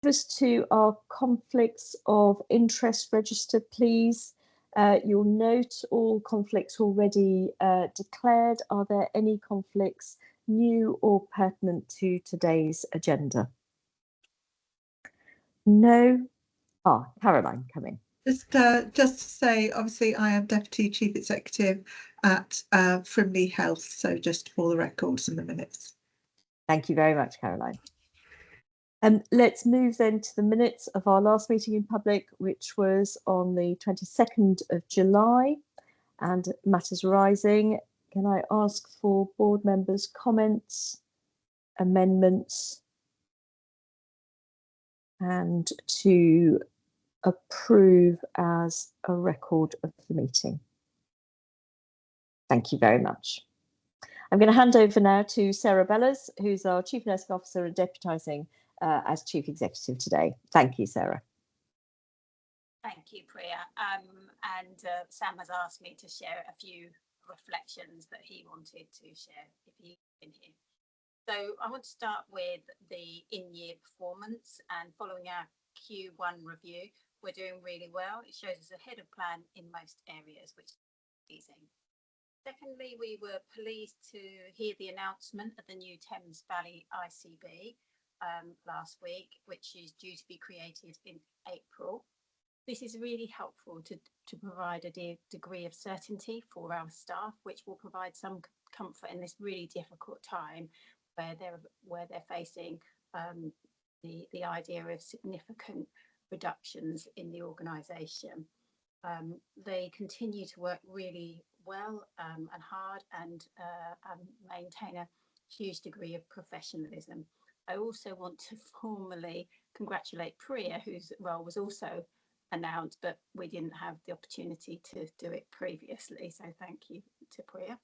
us to our conflicts of interest register, please. You'll note all conflicts already declared. Are there any conflicts new or pertinent to today's agenda? No. Caroline, come in. Just to say, obviously, I am Deputy Chief Executive at Frimley Health, so just for the records and the minutes. Thank you very much, Caroline. Let's move then to the minutes of our last meeting in public, which was on the 22nd of July, and matters arising. Can I ask for board members' comments, amendments, and to approve as a record of the meeting? Thank you very much. I'm going to hand over now to Sarah Bellas, who's our Chief Nursing Officer and deputising as Chief Executive today. Thank you, Sarah. Thank you, Priya. Sam has asked me to share a few reflections that he wanted to share if he's in here. So I want to start with the in-year performance, and following our Q1 review, we're doing really well. It shows us ahead of plan in most areas, which is pleasing. Secondly, we were pleased to hear the announcement of the new Thames Valley ICB last week, which is due to be created in April. This is really helpful to provide a degree of certainty for our staff, which will provide some comfort in this really difficult time where they're facing the idea of significant reductions in the organisation. They continue to work really well and hard and maintain a huge degree of professionalism. I also want to formally congratulate Priya, whose role was also announced, but we didn't have the opportunity to do it previously. So thank you to Priya.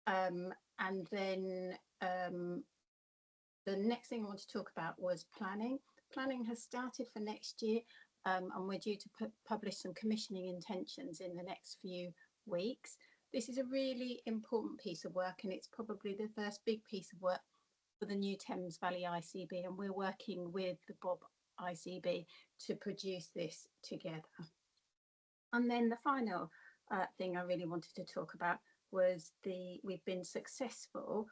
And then the next thing I want to talk about was planning. Planning has started for next year, and we're due to publish some commissioning intentions in the next few weeks. This is a really important piece of work, and it's probably the first big piece of work for the new Thames Valley ICB, and we're working with the Bob ICB to produce this together. And then the final thing I really wanted to talk about was we've been successful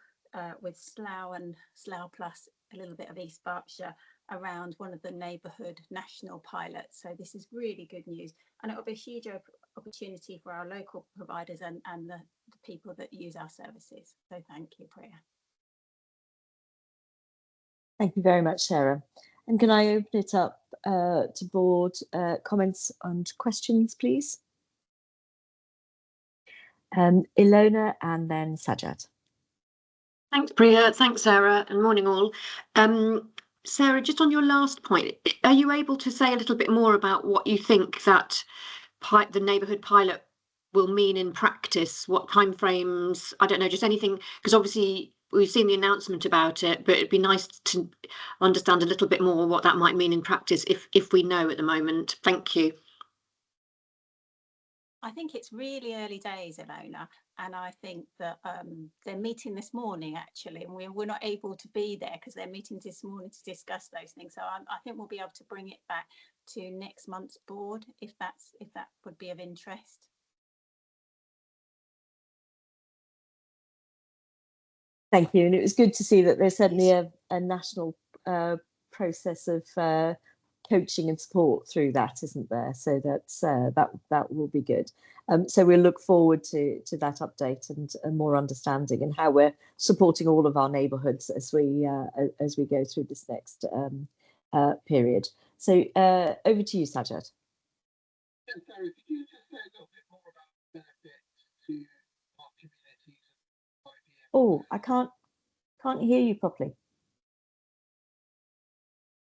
with Slough and Slough Plus, a little bit of East Berkshire, around one of the neighbourhood national pilots. So this is really good news, and it will be a huge opportunity for our local providers and the people that use our services. So thank you, Priya. Thank you very much, Sarah. And can I open it up to board comments and questions, please? Ilona and then Sajad. Thanks, Priya. Thanks, Sarah, and morning all. Sarah, just on your last point, are you able to say a little bit more about what you think that the neighbourhood pilot will mean in practice? What timeframes? I don't know, just anything, because obviously we've seen the announcement about it, but it'd be nice to understand a little bit more what that might mean in practice, if we know at the moment. Thank you. I think it's really early days, Ilona, and I think that they're meeting this morning actually, and we're not able to be there because they're meeting this morning to discuss those things. So I think we'll be able to bring it back to next month's board if that would be of interest. Thank you, and it was good to see that there's certainly a national process of coaching and support through that, isn't there? So that's that will be good. So we'll look forward to that update and more understanding and how we're supporting all of our neighbourhoods as we go through this next period. So over to you, Sajad. Yeah, Sarah, could you just say a little bit more about the benefits to our communities? Oh, I can't hear you properly.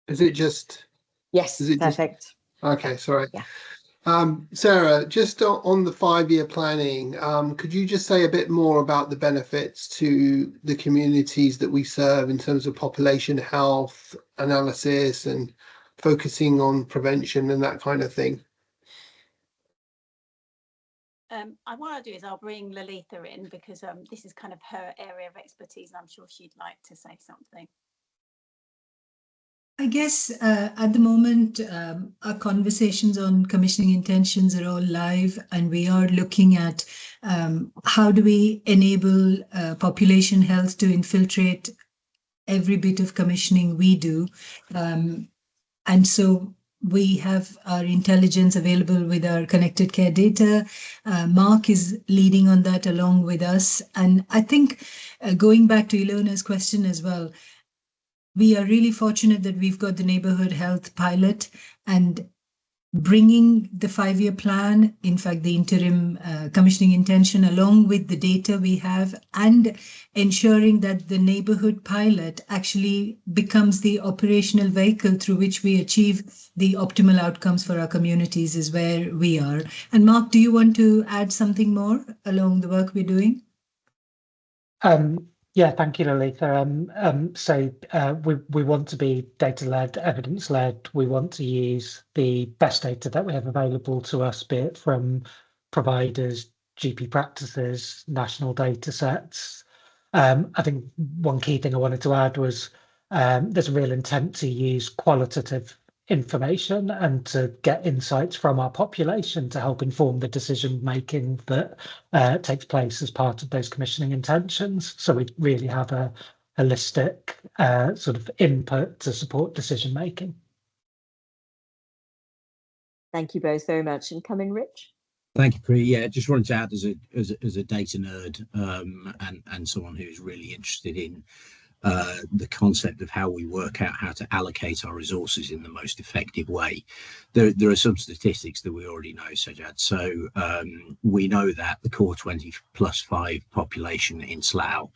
Is it just? Yes, is it perfect. Just, okay, sorry. Yeah. Sarah, just on the 5-year planning, could you just say a bit more about the benefits to the communities that we serve in terms of population health analysis and focusing on prevention and that kind of thing? What I'll do is I'll bring Lalitha in because this is kind of her area of expertise, and I'm sure she'd like to say something. I guess at the moment, our conversations on commissioning intentions are all live, and we are looking at how do we enable population health to infiltrate every bit of commissioning we do. And so we have our intelligence available with our connected care data. Mark is leading on that along with us. And I think going back to Ilona's question as well, we are really fortunate that we've got the neighborhood health pilot and bringing the 5-year plan, in fact, the interim commissioning intention, along with the data we have, and ensuring that the neighborhood pilot actually becomes the operational vehicle through which we achieve the optimal outcomes for our communities is where we are. And Mark, do you want to add something more along the work we're doing? Yeah, thank you, Lalitha. We want to be data-led, evidence-led. We want to use the best data that we have available to us, be it from providers, GP practices, national data sets. I think one key thing I wanted to add was there's a real intent to use qualitative information and to get insights from our population to help inform the decision making that takes place as part of those commissioning intentions. So we really have a holistic sort of input to support decision making. Thank you both very much. And come in, Rich. Thank you, Priya. Yeah, just wanted to add as a data nerd and someone who's really interested in the concept of how we work out how to allocate our resources in the most effective way. There are some statistics that we already know, Sajad. So we know that the core 20+5 population in Slough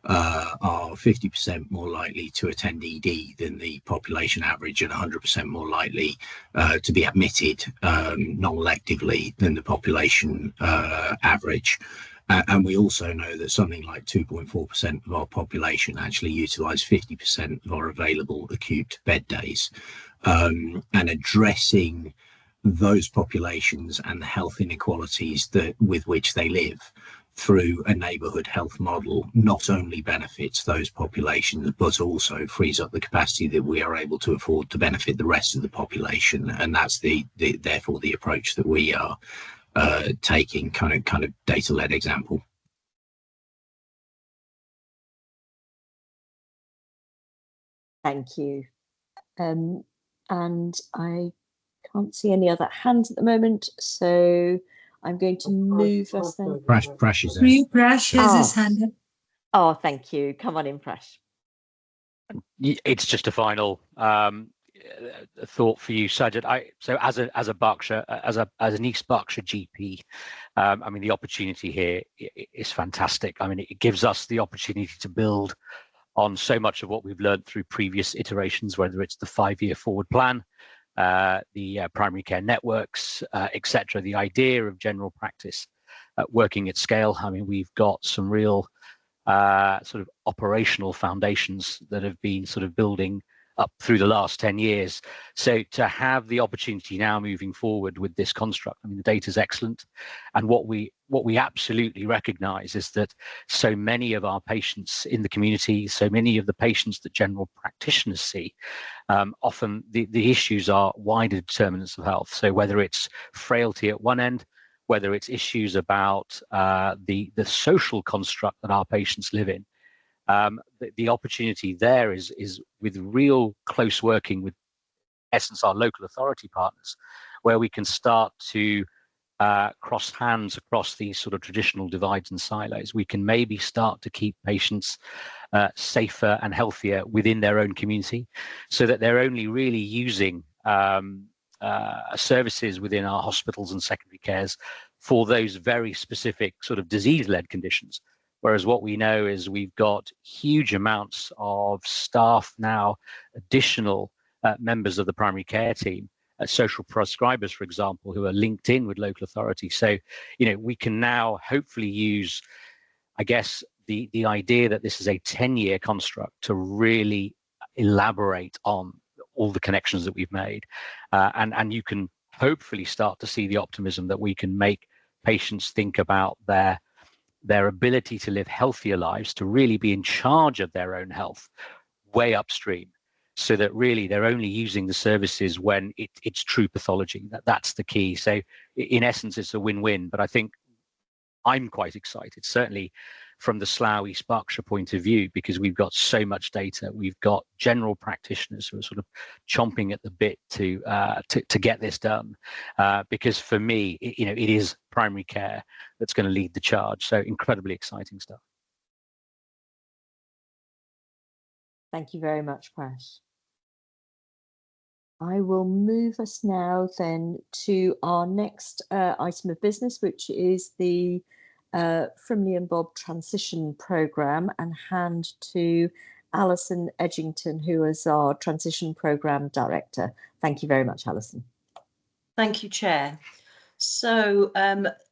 are 50% more likely to attend ED than the population average, and 100% more likely to be admitted non-electively than the population average. And we also know that something like 2.4% of our population actually utilise 50% of our available acute bed days. And addressing those populations and the health inequalities with which they live through a neighbourhood health model not only benefits those populations, but also frees up the capacity that we are able to afford to benefit the rest of the population. And that's therefore the approach that we are taking, kind of data-led example. Thank you. And I can't see any other hands at the moment, so I'm going to move us then. Prash is there. Prash has his hand up. Oh, thank you. Come on in, Prash. It's just a final thought for you, Sajid. So as a Berkshire, as an East Berkshire GP, I mean, the opportunity here is fantastic. I mean, it gives us the opportunity to build on so much of what we've learned through previous iterations, whether it's the 5-year forward plan, the primary care networks, etc. The idea of general practice working at scale. I mean, we've got some real sort of operational foundations that have been sort of building up through the last 10 years. So to have the opportunity now moving forward with this construct, I mean, the data is excellent. And what we absolutely recognize is that so many of our patients in the community, so many of the patients that general practitioners see, often the issues are wider determinants of health. So whether it's frailty at one end, whether it's issues about the social construct that our patients live in, the opportunity there is with real close working with, in essence, our local authority partners, where we can start to cross hands across these sort of traditional divides and silos. We can maybe start to keep patients safer and healthier within their own community, so that they're only really using services within our hospitals and secondary cares for those very specific sort of disease-led conditions. Whereas what we know is we've got huge amounts of staff now, additional members of the primary care team, social prescribers, for example, who are linked in with local authorities. So, you know, we can now hopefully use, I guess, the idea that this is a 10-year construct to really elaborate on all the connections that we've made. And you can hopefully start to see the optimism that we can make patients think about their ability to live healthier lives, to really be in charge of their own health way upstream. so that really they're only using the services when it's true pathology. That's the key. So in essence, it's a win-win. But I think I'm quite excited, certainly from the Slough East Berkshire point of view, because we've got so much data. We've got general practitioners who are sort of chomping at the bit to get this done. Because for me, it is primary care that's going to lead the charge. So incredibly exciting stuff. Thank you very much, Prash. I will move us now then to our next item of business, which is the Frimley and Bob Transition Programme, and hand to Alison Edgington, who is our Transition Programme Director. Thank you very much, Alison. Thank you, Chair. So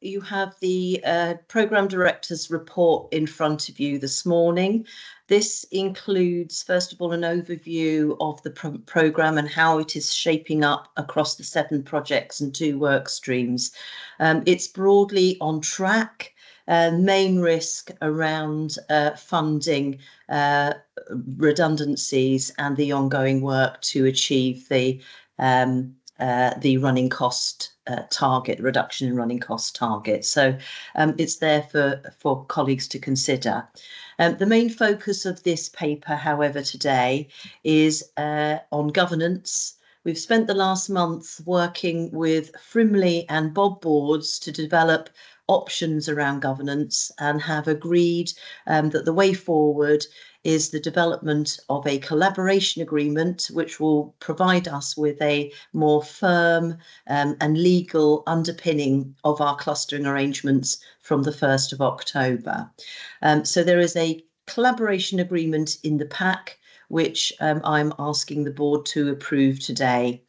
you have the Programme Director's report in front of you this morning. This includes, first of all, an overview of the programme and how it is shaping up across the 7 projects and 2 work streams. It's broadly on track. Main risk around funding redundancies and the ongoing work to achieve the running cost target, reduction in running cost target. So it's there for colleagues to consider. The main focus of this paper, however, today is on governance. We've spent the last month working with Frimley and Bob boards to develop options around governance, and have agreed that the way forward is the development of a collaboration agreement, which will provide us with a more firm and legal underpinning of our clustering arrangements from the 1st of October. So there is a collaboration agreement in the pack, which I'm asking the board to approve today.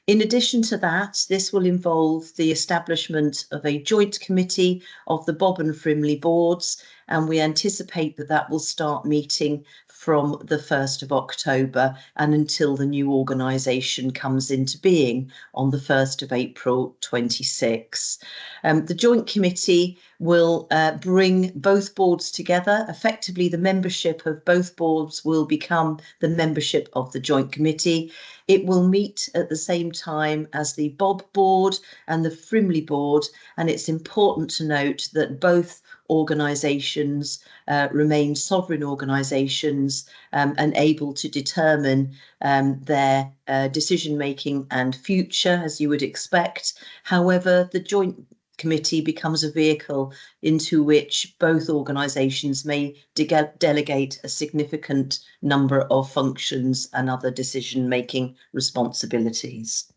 In addition to that, this will involve the establishment of a joint committee of the Bob and Frimley boards, and we anticipate that that will start meeting from the 1st of October and until the new organisation comes into being on the 1st of April 26. The joint committee will bring both boards together. Effectively, the membership of both boards will become the membership of the joint committee. It will meet at the same time as the Bob board and the Frimley board, and it's important to note that both organisations remain sovereign organisations and able to determine their decision making and future, as you would expect. However, the joint committee becomes a vehicle into which both organisations may delegate a significant number of functions and other decision-making responsibilities.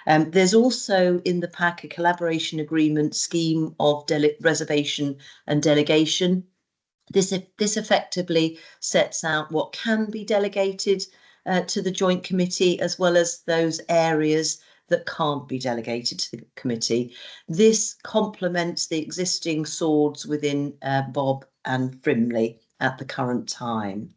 There's also in the pack a collaboration agreement scheme of reservation and delegation. This effectively sets out what can be delegated to the joint committee, as well as those areas that can't be delegated to the committee. This complements the existing swords within Bob and Frimley at the current time.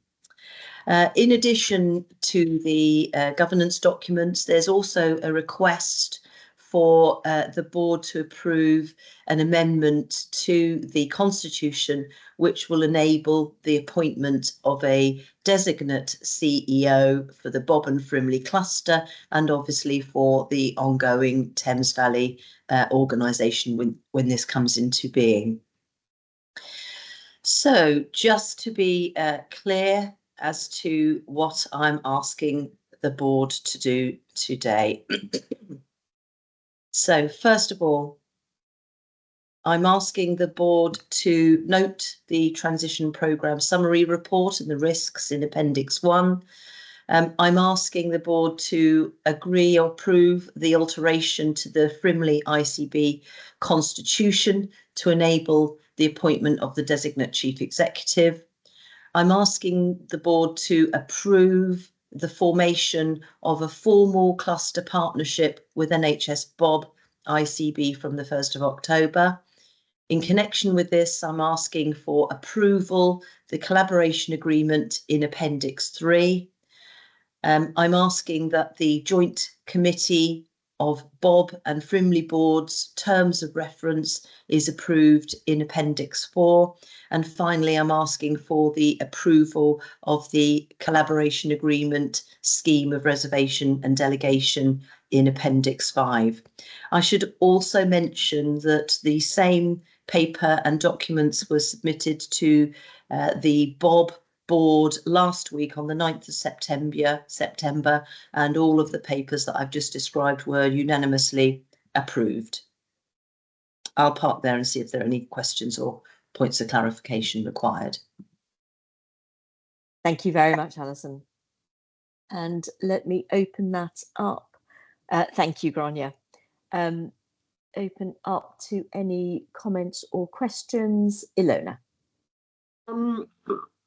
In addition to the governance documents, there's also a request for the board to approve an amendment to the Constitution, which will enable the appointment of a designate CEO for the Bob and Frimley cluster, and obviously for the ongoing Thames Valley organisation when this comes into being. So just to be clear as to what I'm asking the board to do today. So first of all, I'm asking the board to note the transition programme summary report and the risks in Appendix 1. I'm asking the board to agree or approve the alteration to the Frimley ICB constitution to enable the appointment of the designate chief executive. I'm asking the board to approve the formation of a formal cluster partnership with NHS Bob ICB from the 1st of October. In connection with this, I'm asking for approval, the collaboration agreement in Appendix 3. I'm asking that the joint committee of Bob and Frimley Board's terms of reference is approved in Appendix 4. And finally, I'm asking for the approval of the collaboration agreement scheme of reservation and delegation in Appendix 5. I should also mention that the same paper and documents were submitted to the Bob Board last week on the 9th of September, and all of the papers that I've just described were unanimously approved. I'll park there and see if there are any questions or points of clarification required. Thank you very much, Alison. And let me open that up. Thank you, Grania. Open up to any comments or questions. Ilona.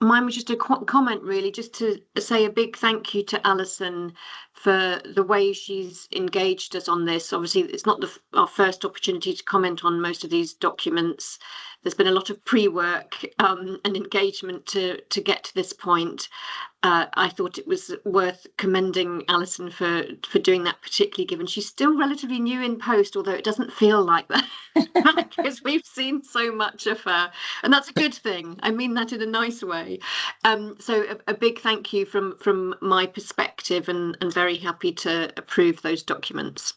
Mine was just a comment, really, just to say a big thank you to Alison for the way she's engaged us on this. Obviously, it's not our first opportunity to comment on most of these documents. There's been a lot of pre-work and engagement to get to this point. I thought it was worth commending Alison for doing that, particularly given she's still relatively new in post, although it doesn't feel like that because we've seen so much of her, and that's a good thing. I mean that in a nice way. So a big thank you from my perspective, and very happy to approve those documents.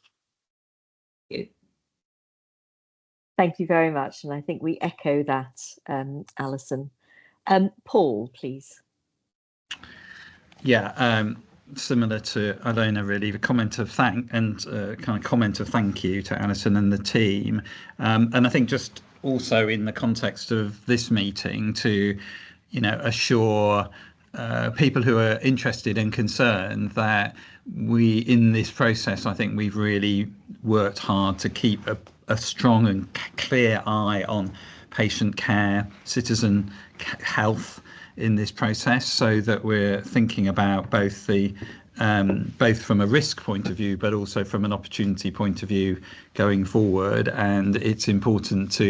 Thank you very much, and I think we echo that, Alison. Paul, please. Yeah, similar to Ilona, really, the comment of thank you to Alison and the team, and I think just also in the context of this meeting to, assure people who are interested and concerned that we, in this process, I think we've really worked hard to keep a strong and clear eye on patient care, citizen health in this process, so that we're thinking about both from a risk point of view, but also from an opportunity point of view going forward. And it's important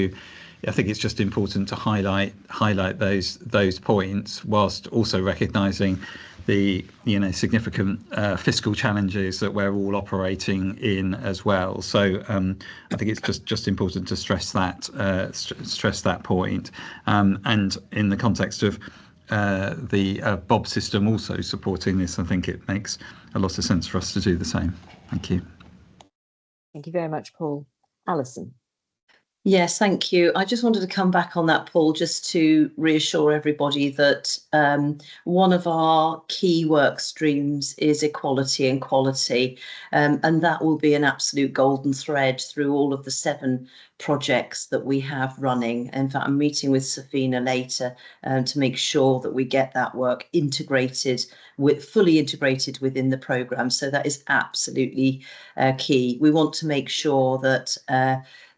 I think it's just important to highlight those points, whilst also recognising the significant fiscal challenges that we're all operating in as well. So I think it's just important to stress that point. And in the context of the Bob system also supporting this, I think it makes a lot of sense for us to do the same. Thank you. Thank you very much, Paul. Alison. Yes, thank you. I just wanted to come back on that, Paul, just to reassure everybody that one of our key work streams is equality and quality, and that will be an absolute golden thread through all of the 7 projects that we have running. In fact, I'm meeting with Safina later to make sure that we get that work fully integrated within the programme. So that is absolutely key. We want to make sure that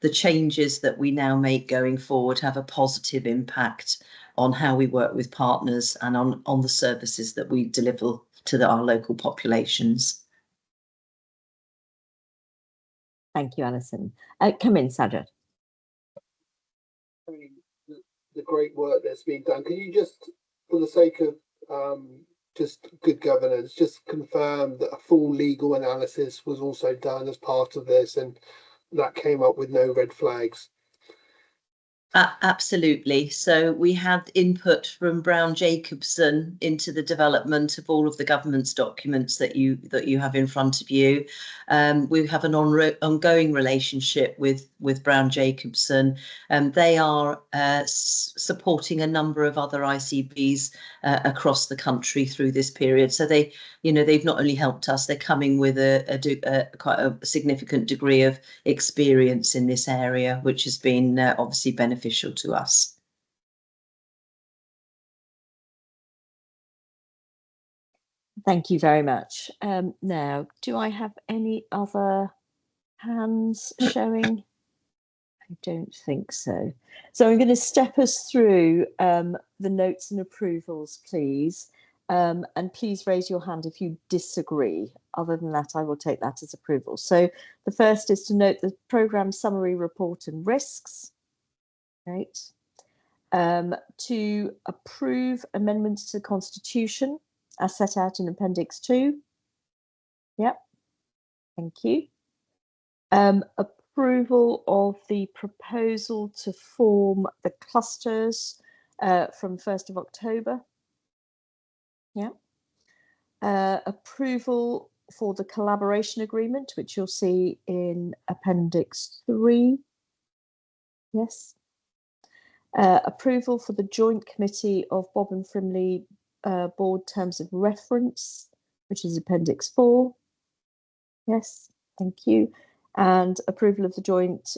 the changes that we now make going forward have a positive impact on how we work with partners and on the services that we deliver to our local populations. Thank you, Alison. Come in, Sajid. The great work that's being done. Can you just, for the sake of just good governance, just confirm that a full legal analysis was also done as part of this, and that came up with no red flags? Absolutely. So we had input from Brown Jacobson into the development of all of the government's documents that you have in front of you. We have an ongoing relationship with Brown Jacobson, and they are supporting a number of other ICBs across the country through this period. So they've not only helped us, they're coming with quite a significant degree of experience in this area, which has been obviously beneficial to us. Thank you very much. Now, do I have any other hands showing? I don't think so. So I'm going to step us through the notes and approvals, please. And please raise your hand if you disagree. Other than that, I will take that as approval. So the first is to note the programme summary report and risks. Right. To approve amendments to the Constitution as set out in Appendix 2. Yep. Thank you. Approval of the proposal to form the clusters from 1st of October. Yeah. Approval for the collaboration agreement, which you'll see in Appendix 3. Yes. Approval for the joint committee of Bob and Frimley board terms of reference, which is Appendix 4. Yes, thank you. And approval of the joint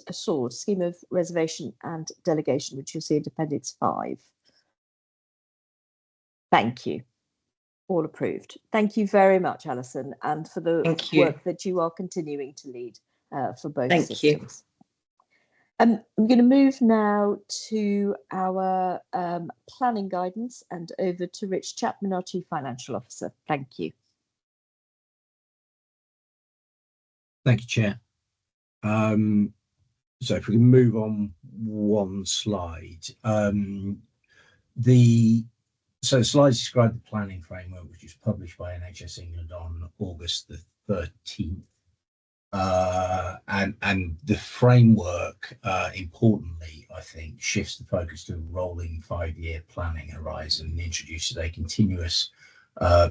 scheme of reservation and delegation, which you'll see in Appendix 5. Thank you. All approved. Thank you very much, Alison, and for the work that you are continuing to lead for both systems. I'm going to move now to our planning guidance and over to Rich Chapman, our Chief Financial Officer. Thank you. Thank you, Chair. So if we can move on one slide. So the slides describe the planning framework, which was published by NHS England on August the 13th. And the framework, importantly, I think, shifts the focus to a rolling 5-year planning horizon and introduces a continuous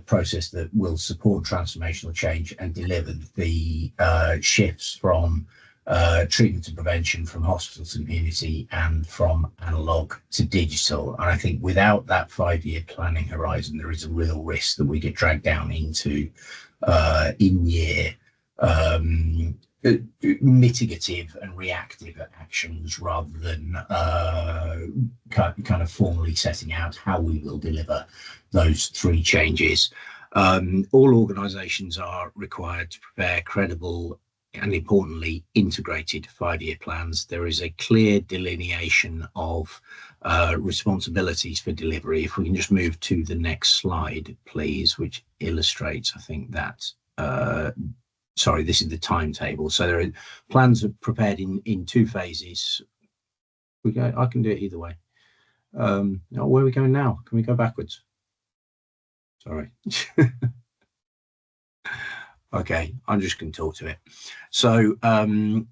process that will support transformational change and deliver the shifts from treatment and prevention, from hospital to community, and from analog to digital. And I think without that 5-year planning horizon, there is a real risk that we get dragged down into in-year mitigative and reactive actions rather than kind of formally setting out how we will deliver those 3 changes. All organisations are required to prepare credible and, importantly, integrated 5-year plans. There is a clear delineation of responsibilities for delivery. If we can just move to the next slide, please, which illustrates, I think, that sorry, this is the timetable. So there are plans are prepared in 2 phases. I can do it either way. Where are we going now? Can we go backwards? Sorry. Okay, I'm just going to talk to it. So the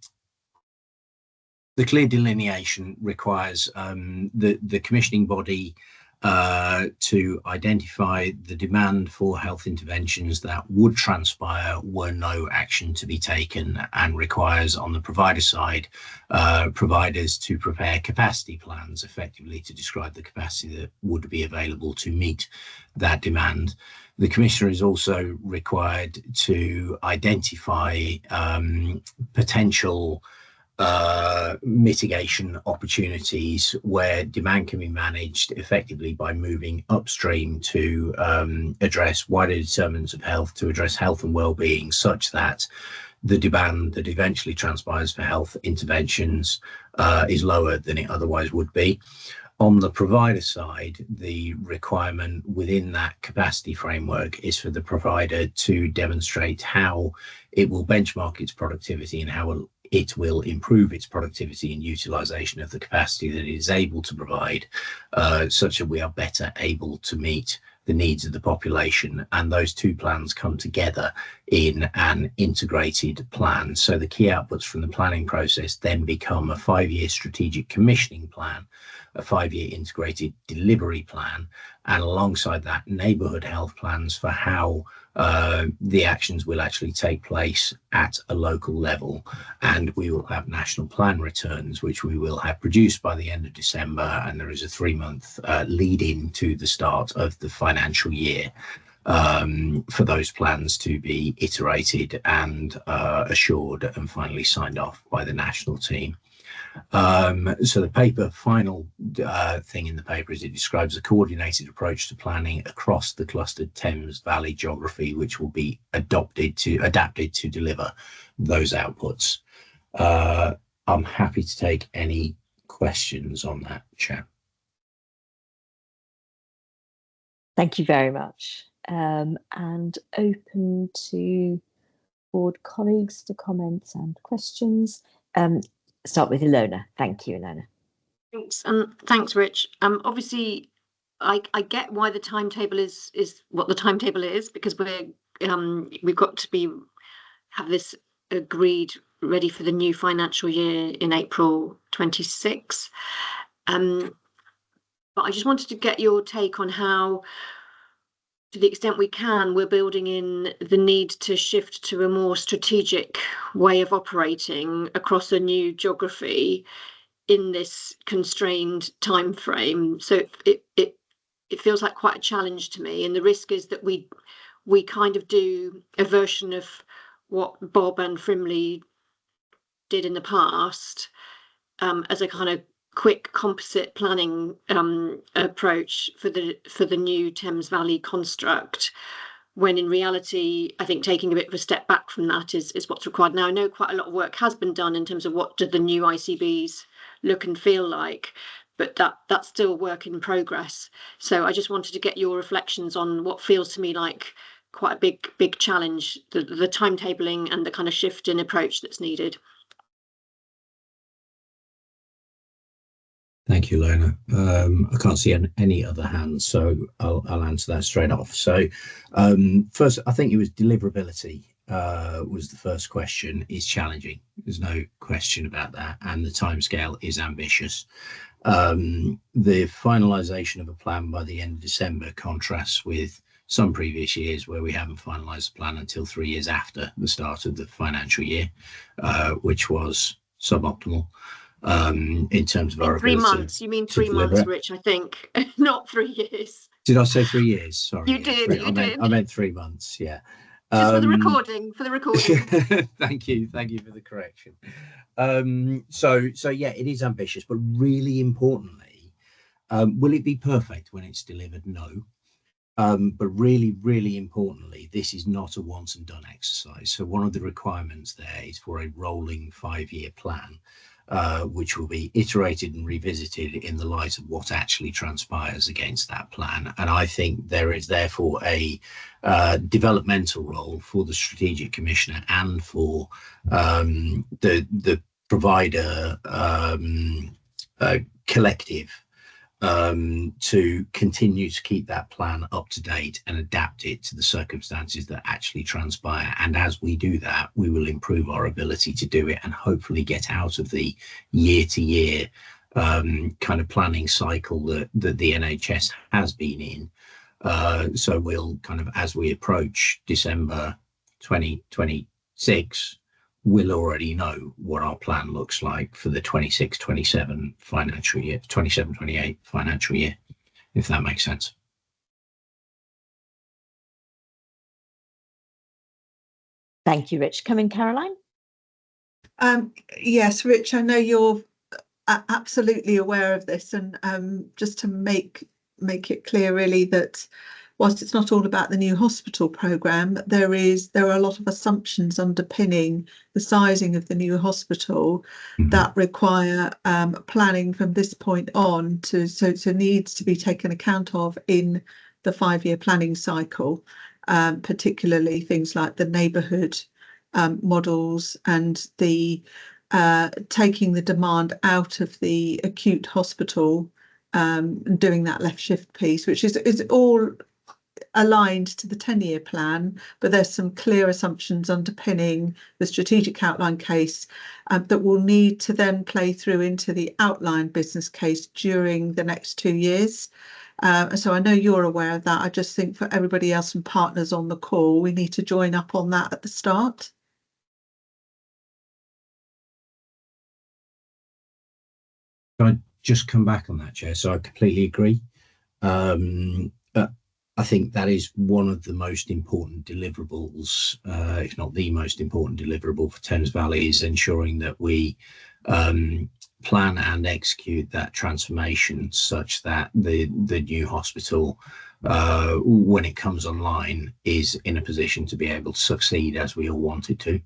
clear delineation requires the commissioning body to identify the demand for health interventions that would transpire were no action to be taken, and requires, on the provider side, providers to prepare capacity plans effectively to describe the capacity that would be available to meet that demand. The Commissioner is also required to identify potential mitigation opportunities where demand can be managed effectively by moving upstream to address wider determinants of health, to address health and well-being, such that the demand that eventually transpires for health interventions is lower than it otherwise would be. On the provider side, the requirement within that capacity framework is for the provider to demonstrate how it will benchmark its productivity and how it will improve its productivity and utilisation of the capacity that it is able to provide, such that we are better able to meet the needs of the population. And those 2 plans come together in an integrated plan. So the key outputs from the planning process then become a 5-year strategic commissioning plan, a 5-year integrated delivery plan, and alongside that, neighbourhood health plans for how the actions will actually take place at a local level. And we will have national plan returns, which we will have produced by the end of December, and there is a 3-month lead in to the start of the financial year for those plans to be iterated and assured and finally signed off by the national team. So the paper, final thing in the paper is it describes a coordinated approach to planning across the clustered Thames Valley geography, which will be adapted to deliver those outputs. I'm happy to take any questions on that, Chair. Thank you very much. And open to board colleagues to comments and questions. Start with Ilona. Thank you, Ilona. Thanks, and thanks, Rich. Obviously, I get why the timetable is what the timetable is, because we've got to have this agreed ready for the new financial year in April 26. But I just wanted to get your take on how, to the extent we can, we're building in the need to shift to a more strategic way of operating across a new geography in this constrained time frame. So it feels like quite a challenge to me, and the risk is that we kind of do a version of what Bob and Frimley did in the past, as a kind of quick composite planning approach for the new Thames Valley construct, when in reality I think taking a bit of a step back from that is what's required. Now I know quite a lot of work has been done in terms of what do the new ICBs look and feel like, but that's still work in progress. So I just wanted to get your reflections on what feels to me like quite a big challenge, the timetabling and the kind of shift in approach that's needed. Thank you, Lona. I can't see any other hands, so I'll answer that straight off. So first, I think it was deliverability was the first question. Is challenging. There's no question about that, and the timescale is ambitious. The finalisation of a plan by the end of December contrasts with some previous years where we haven't finalised the plan until 3 years after the start of the financial year, which was suboptimal. In terms of our 3 ability months. You mean 3 months, Rich? I think not 3 years. Did I say 3 years? Sorry, you did. You did. I meant 3 months. Yeah. Just for the recording. For the recording. Thank you for the correction. So yeah, it is ambitious, but really importantly, will it be perfect when it's delivered? No. But really importantly, this is not a once and done exercise. So one of the requirements there is for a rolling 5-year plan, which will be iterated and revisited in the light of what actually transpires against that plan. And I think there is therefore a developmental role for the Strategic Commissioner and for the provider collective to continue to keep that plan up to date and adapt it to the circumstances that actually transpire. And as we do that, we will improve our ability to do it and hopefully get out of the year-to-year kind of planning cycle that the NHS has been in. So we'll kind of, as we approach December 2026, we'll already know what our plan looks like for the 26-27 financial year, 27-28 financial year, if that makes sense. Thank you, Rich. Come in, Caroline. Yes, Rich, I know you're absolutely aware of this, and just to make it clear really that whilst it's not all about the new hospital programme, there are a lot of assumptions underpinning the sizing of the new hospital that require planning from this point on so needs to be taken account of in the 5-year planning cycle, particularly things like the neighbourhood models and the taking the demand out of the acute hospital, doing that left shift piece, which is all aligned to the 10-year plan, but there's some clear assumptions underpinning the strategic outline case that will need to then play through into the outline business case during the next 2 years. So I know you're aware of that. I just think for everybody else and partners on the call, we need to join up on that at the start. Can I just come back on that, Chair? So I completely agree. I think that is one of the most important deliverables, if not the most important deliverable for Thames Valley, is ensuring that we plan and execute that transformation such that the new hospital, when it comes online, is in a position to be able to succeed as we all want it to.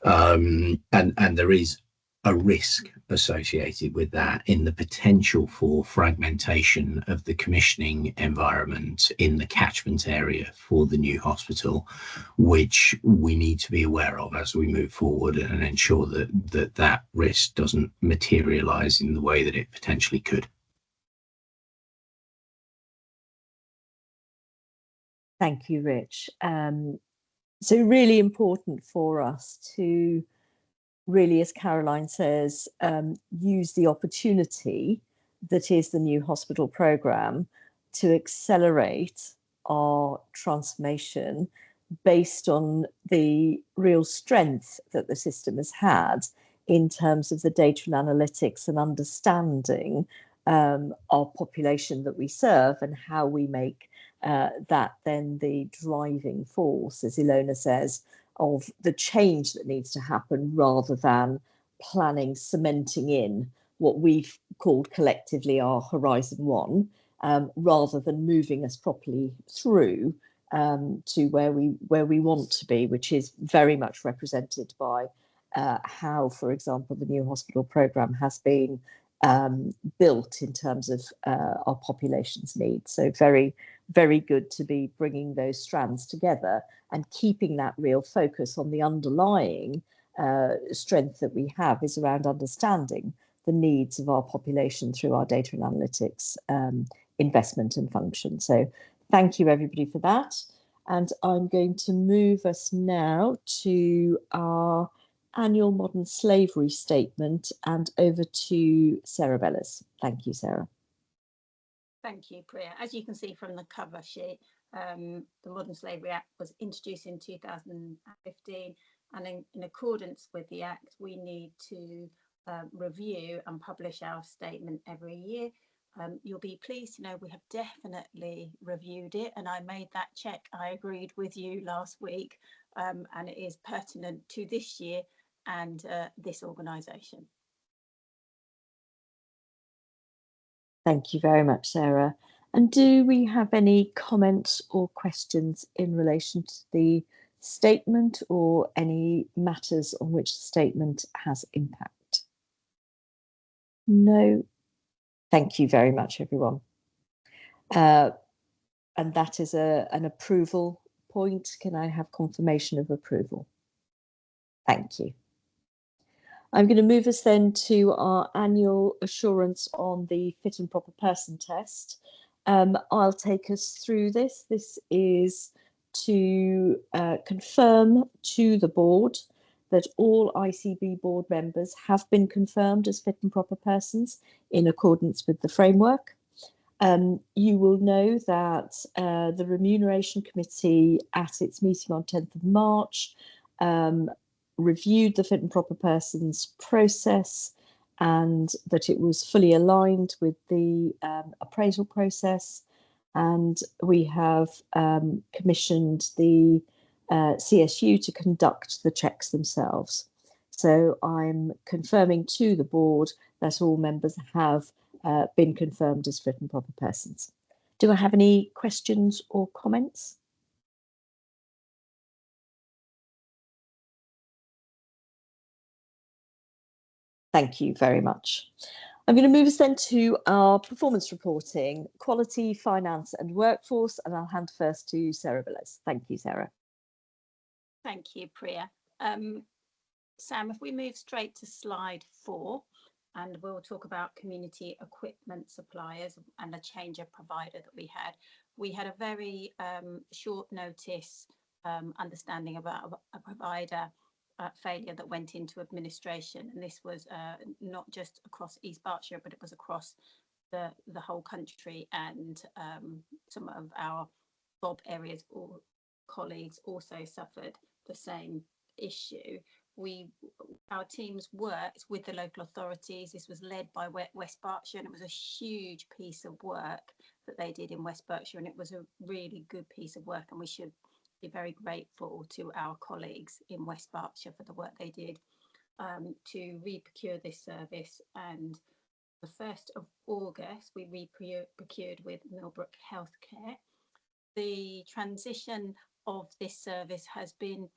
And there is a risk associated with that in the potential for fragmentation of the commissioning environment in the catchment area for the new hospital, which we need to be aware of as we move forward and ensure that risk doesn't materialise in the way that it potentially could. Thank you, Rich. So really important for us to really, as Caroline says, use the opportunity that is the new hospital programme to accelerate our transformation based on the real strength that the system has had in terms of the data and analytics and understanding our population that we serve and how we make that then the driving force, as Ilona says, of the change that needs to happen, rather than planning, cementing in what we've called collectively our Horizon 1, rather than moving us properly through to where we want to be, which is very much represented by how, for example, the new hospital programme has been built in terms of our population's needs. So very, very good to be bringing those strands together and keeping that real focus on the underlying strength that we have is around understanding the needs of our population through our data and analytics investment and function. So thank you everybody for that. And I'm going to move us now to our annual modern slavery statement and over to Sarah Bellis. Thank you, Sarah. Thank you, Priya. As you can see from the cover sheet, the Modern Slavery Act was introduced in 2015, and in accordance with the Act, we need to review and publish our statement every year. You'll be pleased to know we have definitely reviewed it, and I made that check. I agreed with you last week, and it is pertinent to this year and this organisation. Thank you very much, Sarah. And do we have any comments or questions in relation to the statement or any matters on which the statement has impact? No. Thank you very much, everyone. And that is an approval point. Can I have confirmation of approval? Thank you. I'm going to move us then to our annual assurance on the fit and proper person test. I'll take us through this. This is to confirm to the board that all ICB board members have been confirmed as fit and proper persons in accordance with the framework. You will know that the Remuneration Committee at its meeting on 10th of March reviewed the fit and proper persons process and that it was fully aligned with the appraisal process, and we have commissioned the CSU to conduct the checks themselves. So I'm confirming to the board that all members have been confirmed as fit and proper persons. Do I have any questions or comments? Thank you very much. I'm going to move us then to our performance reporting, quality, finance and workforce, and I'll hand first to Sarah Bellis. Thank you, Sarah. Thank you, Priya. Sam, if we move straight to slide 4, and we'll talk about community equipment suppliers and a change of provider that we had. We had a very short notice understanding about a provider failure that went into administration, and this was not just across East Berkshire, but it was across the whole country, and some of our Bob areas or colleagues also suffered the same issue. Our teams worked with the local authorities. This was led by West Berkshire, and it was a huge piece of work that they did in West Berkshire, and it was a really good piece of work, and we should be very grateful to our colleagues in West Berkshire for the work they did to re-procure this service. And the 1st of August, we re-procured with Millbrook Healthcare. The transition of this service has been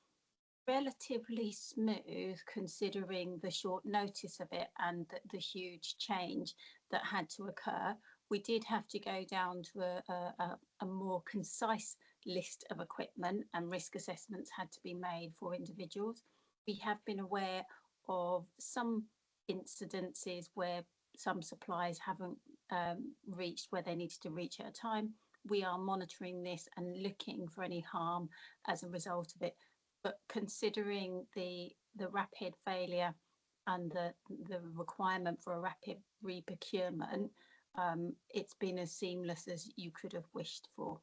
relatively smooth considering the short notice of it and the huge change that had to occur. We did have to go down to a more concise list of equipment, and risk assessments had to be made for individuals. We have been aware of some incidences where some supplies haven't reached where they needed to reach at a time. We are monitoring this and looking for any harm as a result of it. but considering the rapid failure and the requirement for a rapid re-procurement, it's been as seamless as you could have wished for.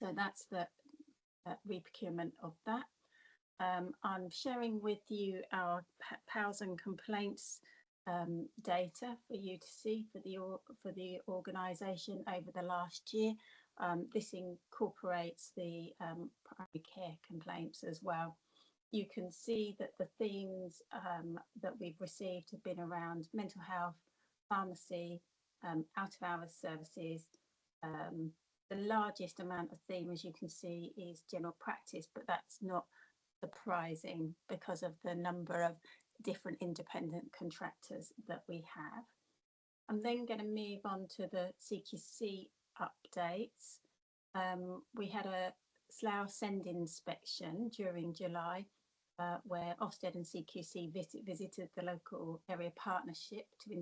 So that's the re-procurement of that. I'm sharing with you our POWs and complaints data for you to see for the organisation over the last year. This incorporates the primary care complaints as well. You can see that the themes that we've received have been around mental health, pharmacy, out of hours services. The largest amount of theme, as you can see, is general practice, but that's not surprising because of the number of different independent contractors that we have. I'm then going to move on to the CQC updates. We had a Slough Send inspection during July where Ofsted and CQC visited the local area partnership to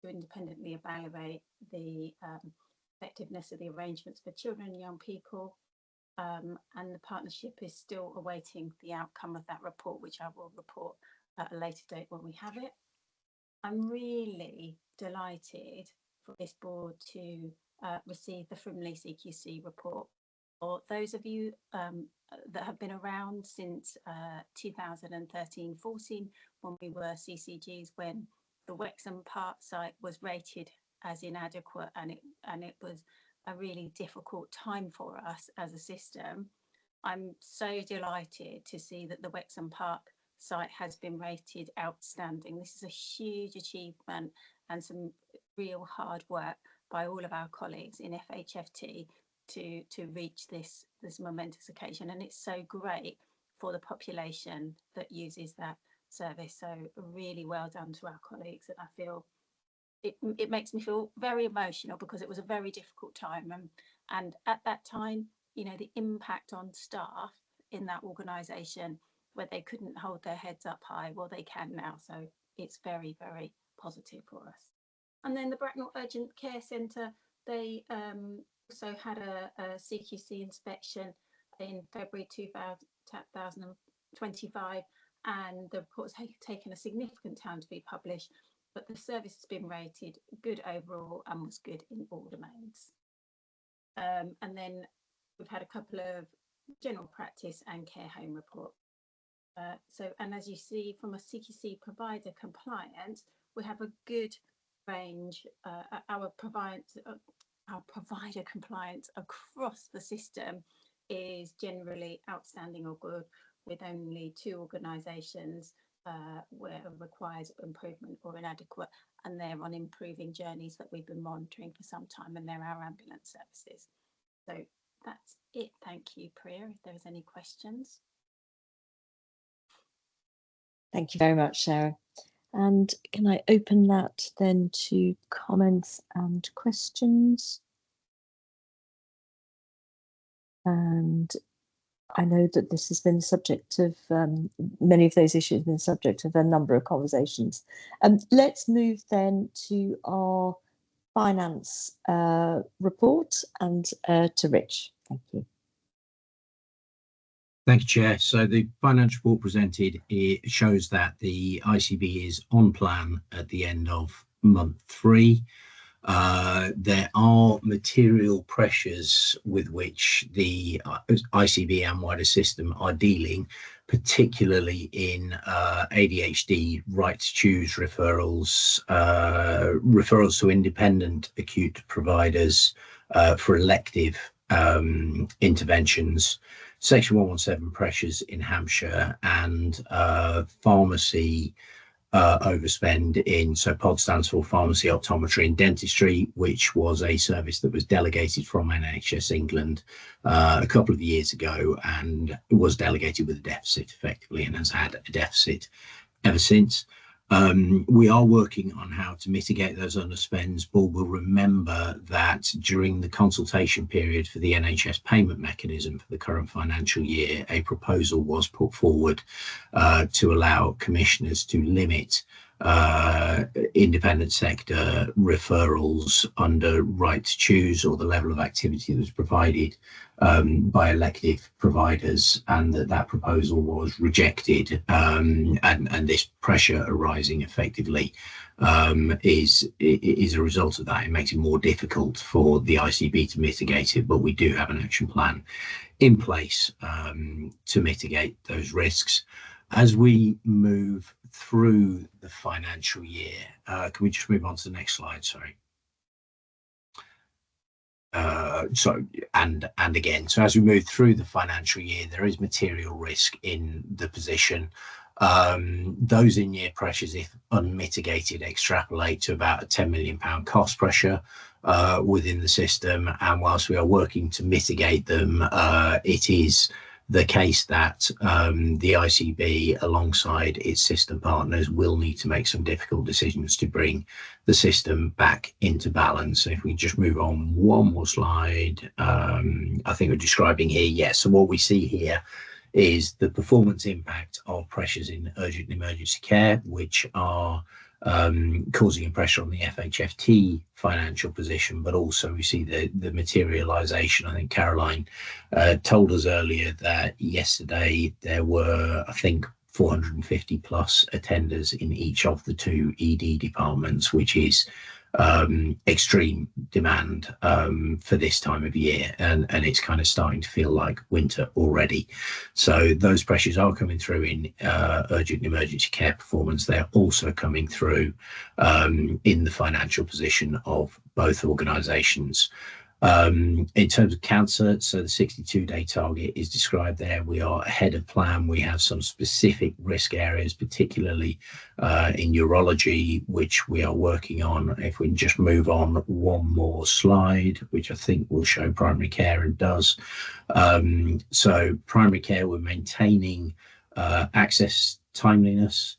independently evaluate the effectiveness of the arrangements for children and young people. And the partnership is still awaiting the outcome of that report, which I will report at a later date when we have it. I'm really delighted for this board to receive the Frimley CQC report. For those of you that have been around since 2013-14, when we were CCGs, when the Wexham Park site was rated as inadequate, and it was a really difficult time for us as a system. I'm so delighted to see that the Wexham Park site has been rated outstanding. This is a huge achievement and some real hard work by all of our colleagues in FHFT to reach this momentous occasion, and it's so great for the population that uses that service. So really well done to our colleagues, and I feel it makes me feel very emotional because it was a very difficult time, and at that time, you know, the impact on staff in that organisation where they couldn't hold their heads up high, well, they can now. So it's very, very positive for us. And then the Bracknell Urgent Care Centre, they also had a CQC inspection in February 2025, and the report's taken a significant time to be published, but the service has been rated good overall and was good in all domains. And then we've had a couple of general practice and care home reports. And as you see from a CQC provider compliance, we have a good range. Our provider compliance across the system is generally outstanding or good, with only 2 organisations where it requires improvement or inadequate, and they're on improving journeys that we've been monitoring for some time, and they're our ambulance services. So that's it. Thank you, Priya. If there's any questions. Thank you very much, Sarah. And can I open that then to comments and questions? And I know that this has been the subject of many of those issues have been subject of a number of conversations. Let's move then to our finance report and to Rich. Thank you. Thank you, Chair. So the financial report presented, it shows that the ICB is on plan at the end of month 3. There are material pressures with which the ICB and wider system are dealing, particularly in ADHD right to choose referrals, referrals to independent acute providers for elective interventions, Section 117 pressures in Hampshire, and pharmacy overspend in, so POD stands for Pharmacy, Optometry and Dentistry, which was a service that was delegated from NHS England a couple of years ago, and was delegated with a deficit effectively, and has had a deficit ever since. We are working on how to mitigate those underspends. Board will remember that during the consultation period for the NHS payment mechanism for the current financial year, a proposal was put forward to allow commissioners to limit independent sector referrals under right to choose, or the level of activity that was provided by elective providers, and that proposal was rejected, and this pressure arising effectively is a result of that. It makes it more difficult for the ICB to mitigate it, but we do have an action plan in place to mitigate those risks. As we move through the financial year, can we just move on to the next slide? Sorry. And again, so as we move through the financial year, there is material risk in the position. Those in-year pressures, if unmitigated, extrapolate to about a £10 million cost pressure within the system. And whilst we are working to mitigate them, it is the case that the ICB, alongside its system partners, will need to make some difficult decisions to bring the system back into balance. If we just move on one more slide, I think we're describing here, yes. So what we see here is the performance impact of pressures in urgent and emergency care, which are causing a pressure on the FHFT financial position, but also we see the materialisation. I think Caroline told us earlier that yesterday there were, I think, 450 plus attenders in each of the two ED departments, which is extreme demand for this time of year, and it's kind of starting to feel like winter already. So those pressures are coming through in urgent and emergency care performance. They're also coming through in the financial position of both organisations. In terms of cancer, so the 62-day target is described there. We are ahead of plan. We have some specific risk areas, particularly in urology, which we are working on. If we can just move on one more slide, which I think will show primary care, and does. So primary care, we're maintaining access timeliness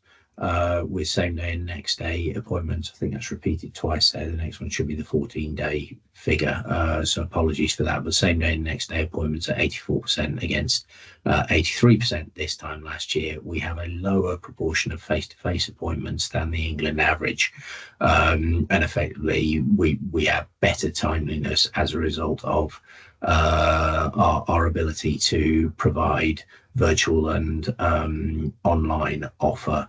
with same day and next day appointments. I think that's repeated twice there. The next one should be the 14-day figure, so apologies for that, but same day and next day appointments at 84% against 83% this time last year. We have a lower proportion of face-to-face appointments than the England average, and effectively we have better timeliness as a result of our ability to provide virtual and online offer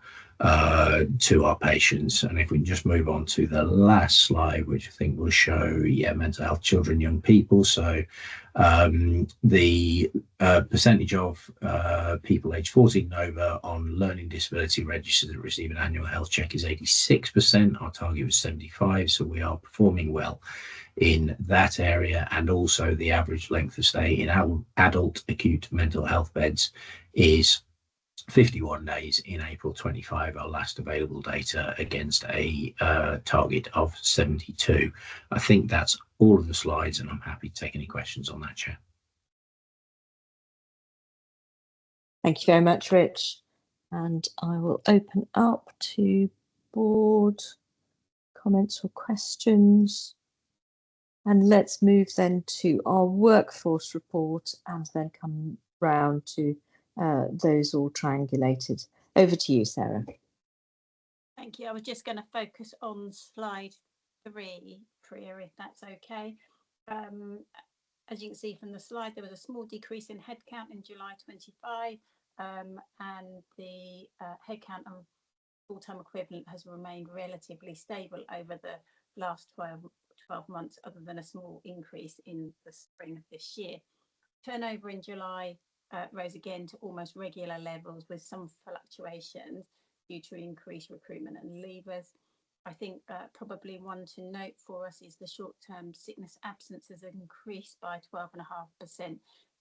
to our patients. And if we can just move on to the last slide, which I think will show, mental health, children, young people. So the percentage of people aged 14 and over on learning disability registers that receive an annual health check is 86%. Our target was 75%, so we are performing well in that area. And also the average length of stay in adult acute mental health beds is 51 days in April 25, our last available data, against a target of 72. I think that's all of the slides, and I'm happy to take any questions on that, Chair. Thank you very much, Rich. And I will open up to board comments or questions. And let's move then to our workforce report, and then come round to those all triangulated. Over to you, Sarah. Thank you. I was just going to focus on slide 3, Priya, if that's okay. As you can see from the slide, there was a small decrease in headcount in July 25, and the headcount on full-time equivalent has remained relatively stable over the last 12 months, other than a small increase in the spring of this year. Turnover in July rose again to almost regular levels, with some fluctuations due to increased recruitment and leavers. I think probably one to note for us is the short-term sickness absences increased by 12.5%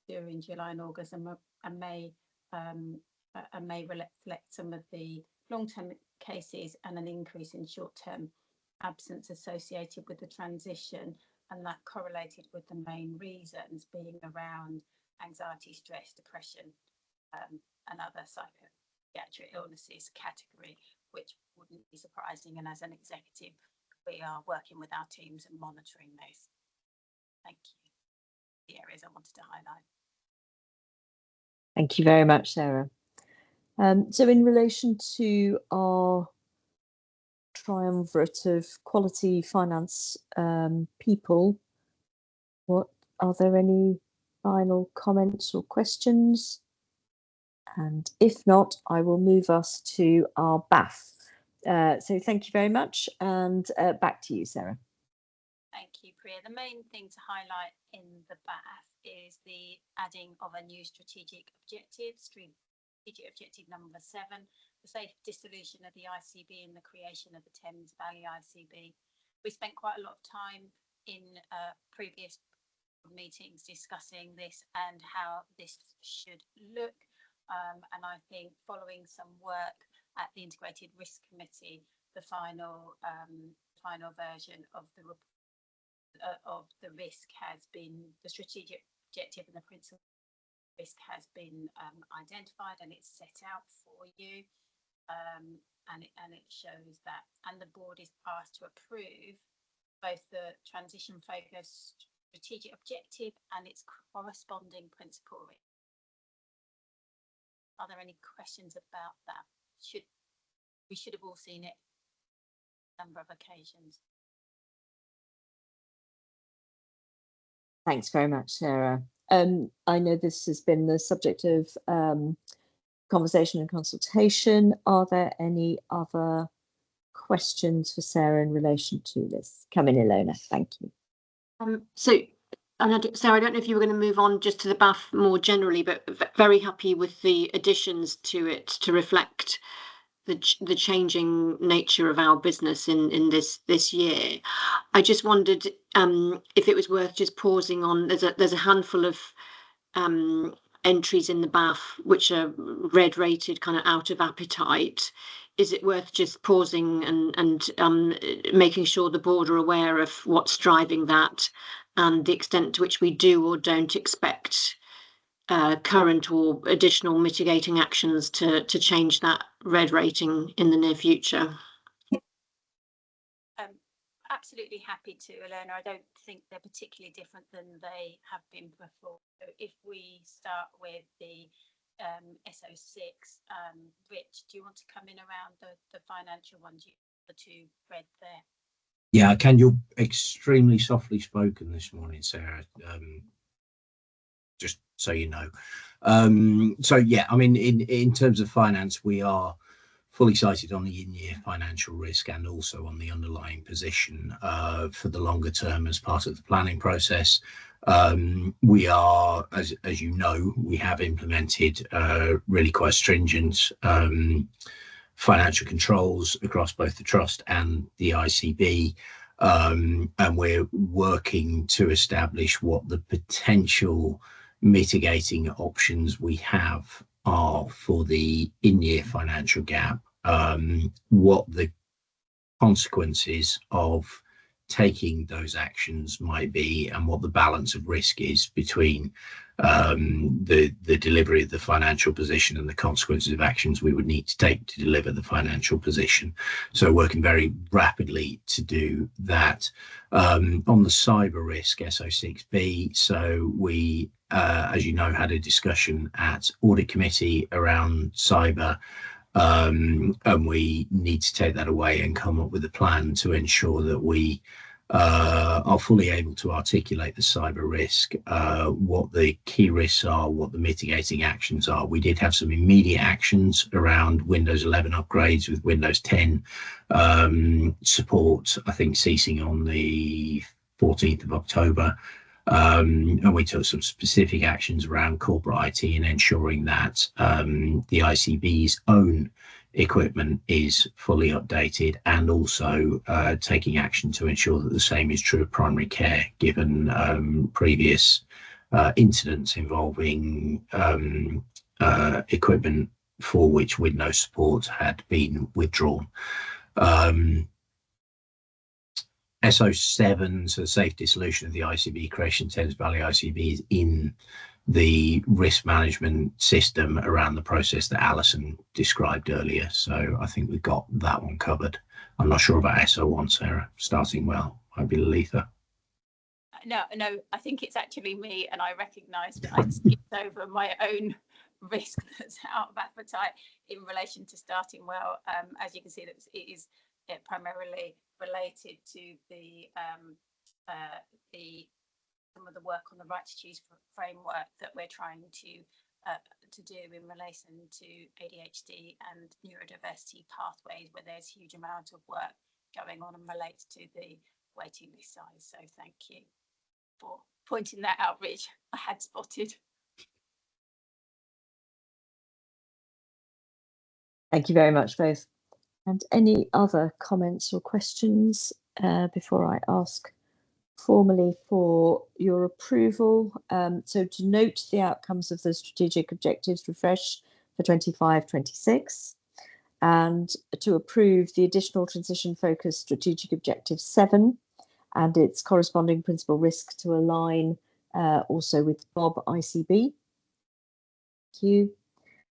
during July and August, and may reflect some of the long-term cases and an increase in short-term absence associated with the transition, and that correlated with the main reasons being around anxiety, stress, depression, and other psychiatric illnesses category, which wouldn't be surprising. And as an executive, we are working with our teams and monitoring those. Thank you. The areas I wanted to highlight. Thank you very much, Sarah. So in relation to our triumvirate of quality finance people, are there any final comments or questions? And if not, I will move us to our BAF. So thank you very much, and back to you, Sarah. Thank you, Priya. The main thing to highlight in the BAF is the adding of a new strategic objective, strategic objective number 7, the safe dissolution of the ICB and the creation of the Thames Valley ICB. We spent quite a lot of time in previous meetings discussing this and how this should look. And I think following some work at the Integrated Risk Committee, the final version of the risk has been, the strategic objective and the principal risk has been identified, and it's set out for you, and it shows that, and the board is asked to approve both the transition focused strategic objective and its corresponding principal risk. Are there any questions about that? We should have all seen it a number of occasions. Thanks very much, Sarah. I know this has been the subject of conversation and consultation. Are there any other questions for Sarah in relation to this? Come in, Ilona. Thank you. Sarah, I don't know if you were going to move on just to the BAF more generally, but very happy with the additions to it to reflect the changing nature of our business in this year. I just wondered if it was worth just pausing on. There's a handful of entries in the BAF which are red rated, kind of out of appetite. Is it worth just pausing and making sure the board are aware of what's driving that and the extent to which we do or don't expect current or additional mitigating actions to change that red rating in the near future? Absolutely happy to, Ilona. I don't think they're particularly different than they have been before. So if we start with the SO6, Rich, do you want to come in around the financial ones, the two red there? Yeah, Ken, you're extremely softly spoken this morning, Sarah. Just so you know. So yeah, I mean, in terms of finance, we are fully sighted on the in-year financial risk and also on the underlying position for the longer term as part of the planning process. We are, as you know, we have implemented really quite stringent financial controls across both the trust and the ICB. And we're working to establish what the potential mitigating options we have are for the in-year financial gap, what the consequences of taking those actions might be, and what the balance of risk is between the delivery of the financial position and the consequences of actions we would need to take to deliver the financial position. So working very rapidly to do that. On the cyber risk, SO6B, so we, as you know, had a discussion at Audit Committee around cyber, and we need to take that away and come up with a plan to ensure that we are fully able to articulate the cyber risk, what the key risks are, what the mitigating actions are. We did have some immediate actions around Windows 11 upgrades with Windows 10 support, I think ceasing on the 14th of October. And we took some specific actions around corporate IT and ensuring that the ICB's own equipment is fully updated, and also taking action to ensure that the same is true of primary care, given previous incidents involving equipment for which Windows support had been withdrawn. SO7, so the safe dissolution of the ICB, creation Thames Valley ICB, is in the risk management system around the process that Alison described earlier. So I think we've got that one covered. I'm not sure about SO1, Sarah. Starting well, might be Lalitha. No, I think it's actually me, and I recognise that I skipped over my own risk that's out of appetite in relation to starting well. As you can see, that it is it primarily related to some of the work on the right to choose framework that we're trying to do in relation to ADHD and neurodiversity pathways, where there's huge amount of work going on and relates to the waiting list size. So thank you for pointing that out, Rich. I had spotted. Thank you very much, both. And any other comments or questions before I ask formally for your approval? So to note the outcomes of the strategic objectives refresh for 25-26, and to approve the additional transition focused strategic objective 7 and its corresponding principal risk to align also with Bob ICB. Thank you.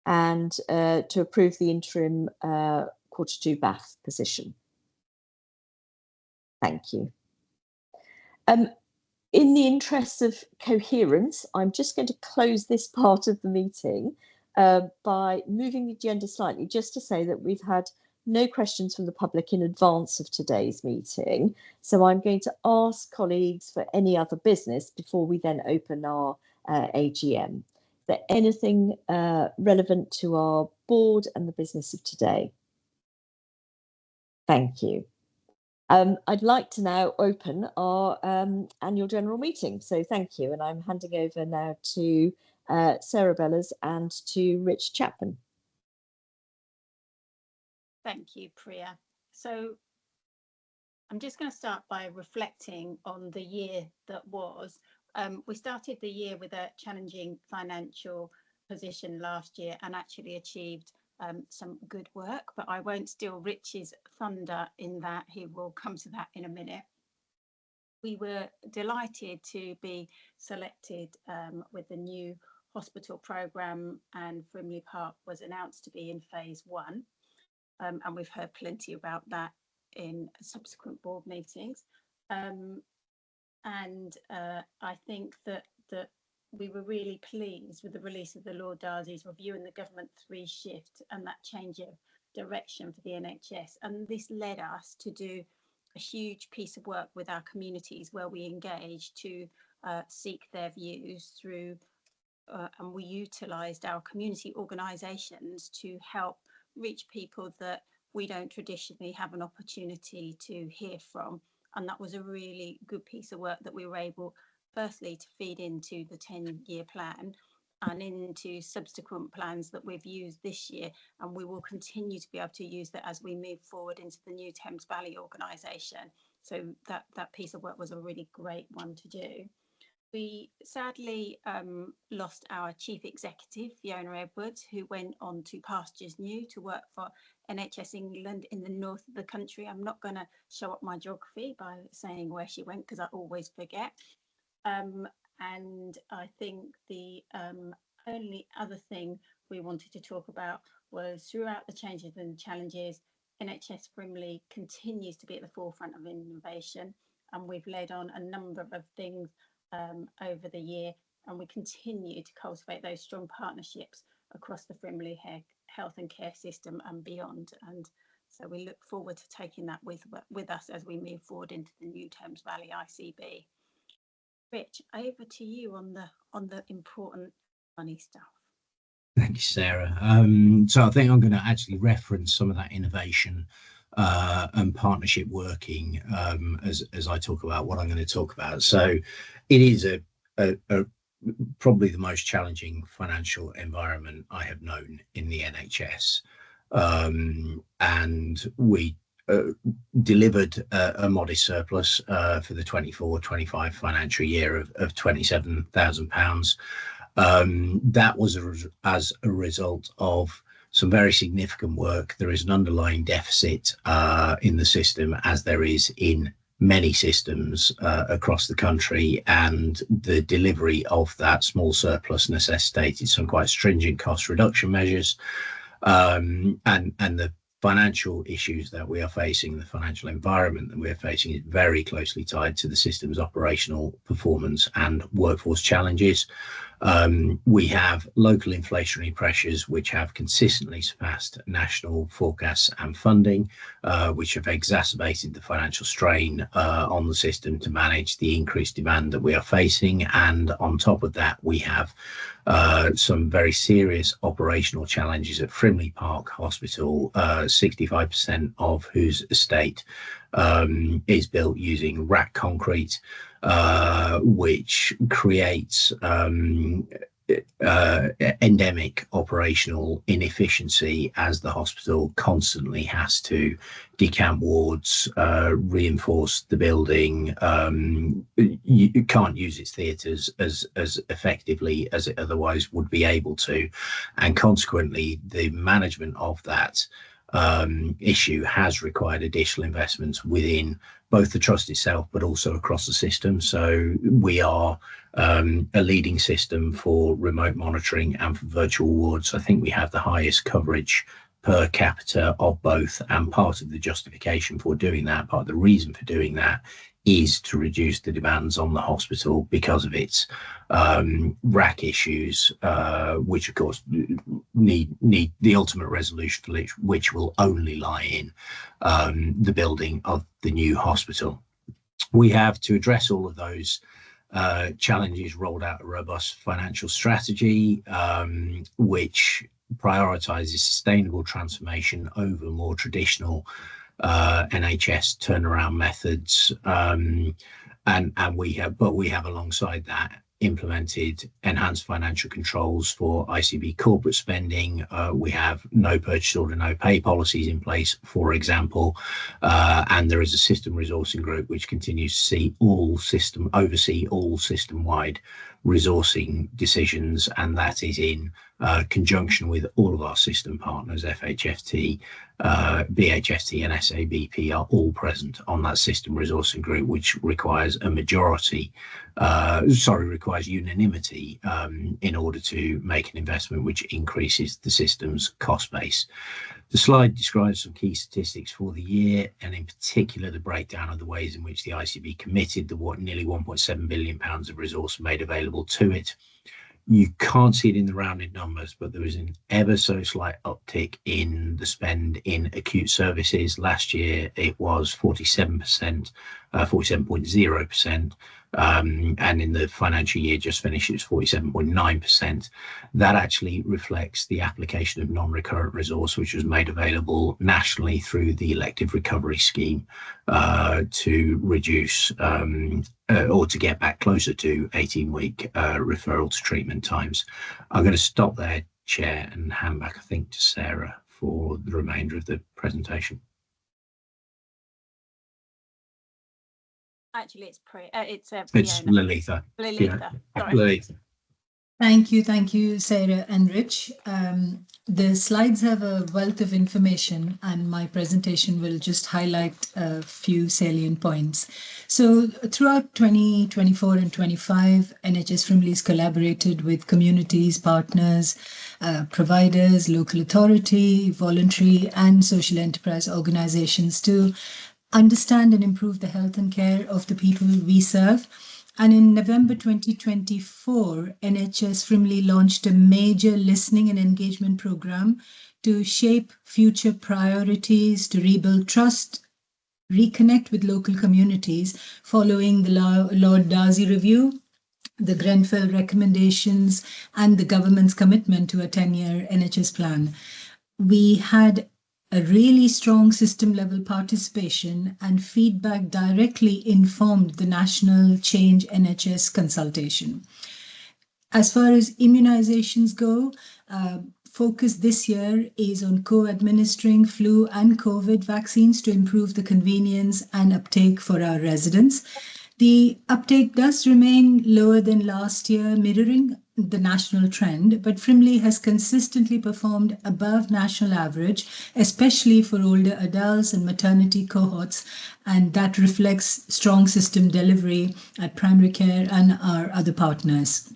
And to approve the interim Q2 BAF position. Thank you. In the interest of coherence, I'm just going to close this part of the meeting by moving the agenda slightly, just to say that we've had no questions from the public in advance of today's meeting. So I'm going to ask colleagues for any other business before we then open our AGM. Is there anything relevant to our board and the business of today? Thank you. I'd like to now open our annual general meeting. So thank you. And I'm handing over now to Sarah Bellas and to Rich Chapman. Thank you, Priya. So I'm just going to start by reflecting on the year that was. We started the year with a challenging financial position last year and actually achieved some good work, but I won't steal Rich's thunder in that. He will come to that in a minute. We were delighted to be selected with the new hospital programme, and Frimley Park was announced to be in phase 1. And we've heard plenty about that in subsequent board meetings. I think that we were really pleased with the release of the Lord Darcy's review and the Government 3 shift and that change of direction for the NHS. And this led us to do a huge piece of work with our communities where we engaged to seek their views through, and we utilised our community organisations to help reach people that we don't traditionally have an opportunity to hear from. And that was a really good piece of work that we were able, firstly, to feed into the 10-year plan and into subsequent plans that we've used this year. And we will continue to be able to use that as we move forward into the new Thames Valley organisation. So that piece of work was a really great one to do. We sadly lost our chief executive, Fiona Edwards, who went on to pastures new to work for NHS England in the north of the country. I'm not going to show up my geography by saying where she went because I always forget. And I think the only other thing we wanted to talk about was throughout the changes and challenges, NHS Frimley continues to be at the forefront of innovation, and we've led on a number of things over the year, and we continue to cultivate those strong partnerships across the Frimley health and care system and beyond. And so we look forward to taking that with us as we move forward into the new Thames Valley ICB. Rich, over to you on the important money stuff. Thank you, Sarah. So I think I'm going to actually reference some of that innovation and partnership working as I talk about what I'm going to talk about. So it is a probably the most challenging financial environment I have known in the NHS, and we delivered a modest surplus for the 24-25 financial year of £27,000. That was as a result of some very significant work. There is an underlying deficit in the system, as there is in many systems across the country, and the delivery of that small surplus necessitated some quite stringent cost reduction measures, and the financial issues that we are facing, the financial environment that we're facing, is very closely tied to the system's operational performance and workforce challenges. We have local inflationary pressures which have consistently surpassed national forecasts and funding, which have exacerbated the financial strain on the system to manage the increased demand that we are facing. And on top of that, we have some very serious operational challenges at Frimley Park Hospital, 65% of whose estate is built using rack concrete, which creates endemic operational inefficiency as the hospital constantly has to decamp wards, reinforce the building. You can't use its theatres as effectively as it otherwise would be able to, and consequently the management of that issue has required additional investments within both the trust itself but also across the system. So we are a leading system for remote monitoring and for virtual wards. I think we have the highest coverage per capita of both, and part of the justification for doing that, part of the reason for doing that, is to reduce the demands on the hospital because of its rack issues, which of course need the ultimate resolution for which will only lie in the building of the new hospital. We have, to address all of those challenges, rolled out a robust financial strategy which prioritises sustainable transformation over more traditional NHS turnaround methods, and we have alongside that implemented enhanced financial controls for ICB corporate spending. We have no purchase order, no pay policies in place, for example, and there is a system resourcing group which continues to oversee all system-wide resourcing decisions, and that is in conjunction with all of our system partners. FHFT, BHFT and SABP are all present on that system resourcing group, which requires requires unanimity in order to make an investment which increases the system's cost base. The slide describes some key statistics for the year, and in particular the breakdown of the ways in which the ICB committed the nearly £1.7 billion of resource made available to it. You can't see it in the rounded numbers, but there was an ever so slight uptick in the spend in acute services. Last year it was 47%, 47.0%, and in the financial year just finished it was 47.9%. That actually reflects the application of non-recurrent resource which was made available nationally through the elective recovery scheme to reduce or to get back closer to 18-week referral to treatment times. I'm going to stop there, Chair, and hand back, I think, to Sarah for the remainder of the presentation. Actually, it's Lalitha. Lalitha. Sorry. Lalitha. Thank you, Sarah and Rich. The slides have a wealth of information, and my presentation will just highlight a few salient points. So throughout 2024 and 25, NHS Frimley's collaborated with communities, partners, providers, local authority, voluntary and social enterprise organizations to understand and improve the health and care of the people we serve. And in November 2024, NHS Frimley launched a major listening and engagement program to shape future priorities, to rebuild trust, reconnect with local communities following the Lord Darcy review, the Grenfell recommendations, and the government's commitment to a 10-year NHS plan. We had a really strong system level participation, and feedback directly informed the National Change NHS consultation. As far as immunizations go, focus this year is on co-administering flu and COVID vaccines to improve the convenience and uptake for our residents. The uptake does remain lower than last year, mirroring the national trend, but Frimley has consistently performed above national average, especially for older adults and maternity cohorts, and that reflects strong system delivery at primary care and our other partners.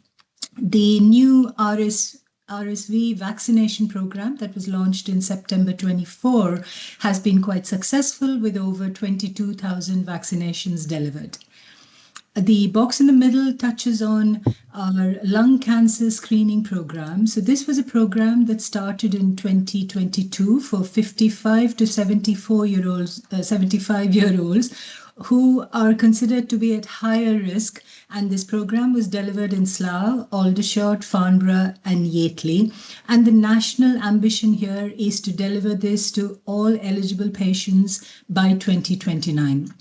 The new RSV vaccination program that was launched in September 24 has been quite successful, with over 22,000 vaccinations delivered. The box in the middle touches on our lung cancer screening program. So this was a program that started in 2022 for 55 to 75-year-olds who are considered to be at higher risk. And this program was delivered in Slough, Aldershot, Farnborough and Yateley. And the national ambition here is to deliver this to all eligible patients by 2029.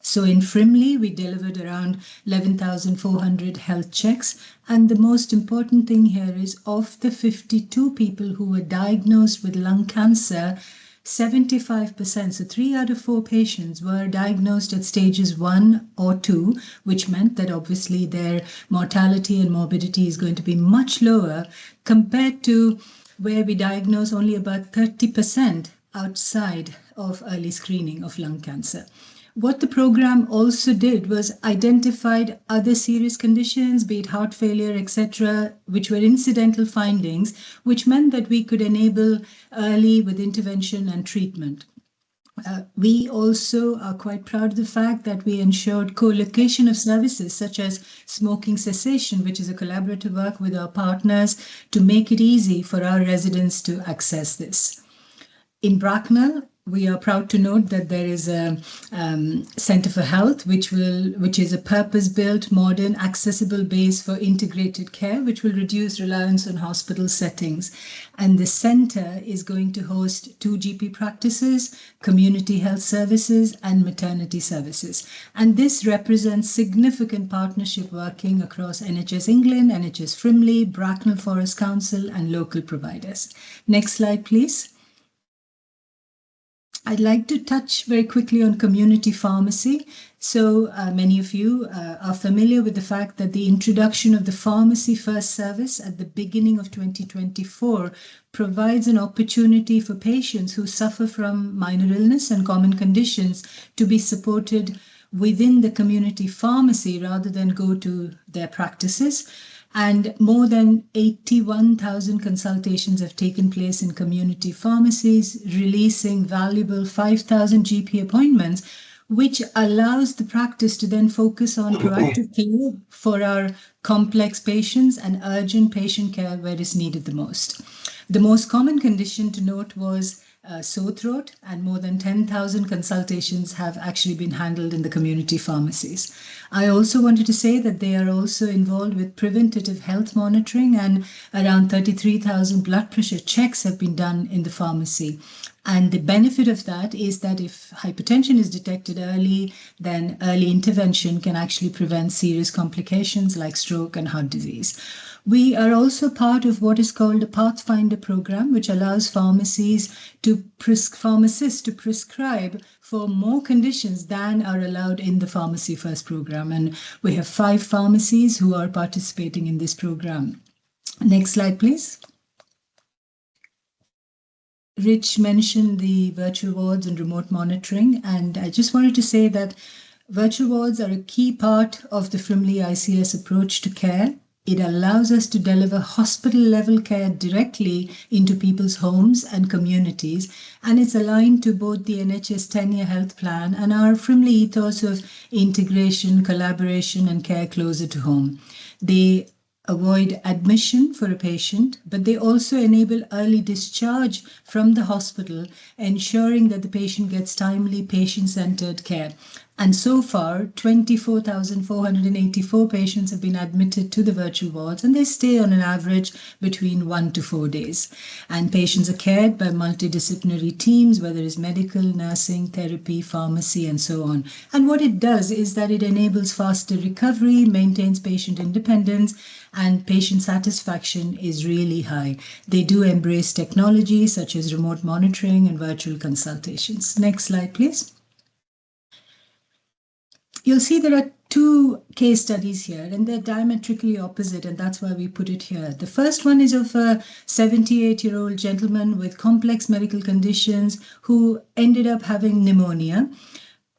So in Frimley, we delivered around 11,400 health checks. And the most important thing here is of the 52 people who were diagnosed with lung cancer, 75%, so 3 out of 4 patients were diagnosed at stages 1 or 2, which meant that obviously their mortality and morbidity is going to be much lower compared to where we diagnose only about 30% outside of early screening of lung cancer. What the program also did was identified other serious conditions, be it heart failure, etc., which were incidental findings, which meant that we could enable early with intervention and treatment. We also are quite proud of the fact that we ensured co-location of services such as smoking cessation, which is a collaborative work with our partners to make it easy for our residents to access this. In Bracknell, we are proud to note that there is a Centre for Health, which is a purpose-built, modern, accessible base for integrated care, which will reduce reliance on hospital settings. And the centre is going to host 2 GP practices, community health services, and maternity services. And this represents significant partnership working across NHS England, NHS Frimley, Bracknell Forest Council, and local providers. Next slide, please. I'd like to touch very quickly on community pharmacy. So many of you are familiar with the fact that the introduction of the Pharmacy First service at the beginning of 2024 provides an opportunity for patients who suffer from minor illness and common conditions to be supported within the community pharmacy rather than go to their practices. And more than 81,000 consultations have taken place in community pharmacies, releasing valuable 5,000 GP appointments, which allows the practice to then focus on proactive care for our complex patients and urgent patient care where it's needed the most. The most common condition to note was sore throat, and more than 10,000 consultations have actually been handled in the community pharmacies. I also wanted to say that they are also involved with preventative health monitoring, and around 33,000 blood pressure checks have been done in the pharmacy. And the benefit of that is that if hypertension is detected early, then early intervention can actually prevent serious complications like stroke and heart disease. We are also part of what is called a Pathfinder program, which allows pharmacists to prescribe for more conditions than are allowed in the Pharmacy First program. And we have 5 pharmacies who are participating in this program. Next slide, please. Rich mentioned the virtual wards and remote monitoring, and I just wanted to say that virtual wards are a key part of the Frimley ICS approach to care. It allows us to deliver hospital-level care directly into people's homes and communities, and it's aligned to both the NHS 10-year health plan and our Frimley ethos of integration, collaboration, and care closer to home. They avoid admission for a patient, but they also enable early discharge from the hospital, ensuring that the patient gets timely patient-centered care. And so far, 24,484 patients have been admitted to the virtual wards, and they stay on an average between 1 to 4 days. And patients are cared by multidisciplinary teams, whether it's medical, nursing, therapy, pharmacy, and so on. And what it does is that it enables faster recovery, maintains patient independence, and patient satisfaction is really high. They do embrace technology such as remote monitoring and virtual consultations. Next slide, please. You'll see there are 2 case studies here, and they're diametrically opposite, and that's why we put it here. The first one is of a 78-year-old gentleman with complex medical conditions who ended up having pneumonia,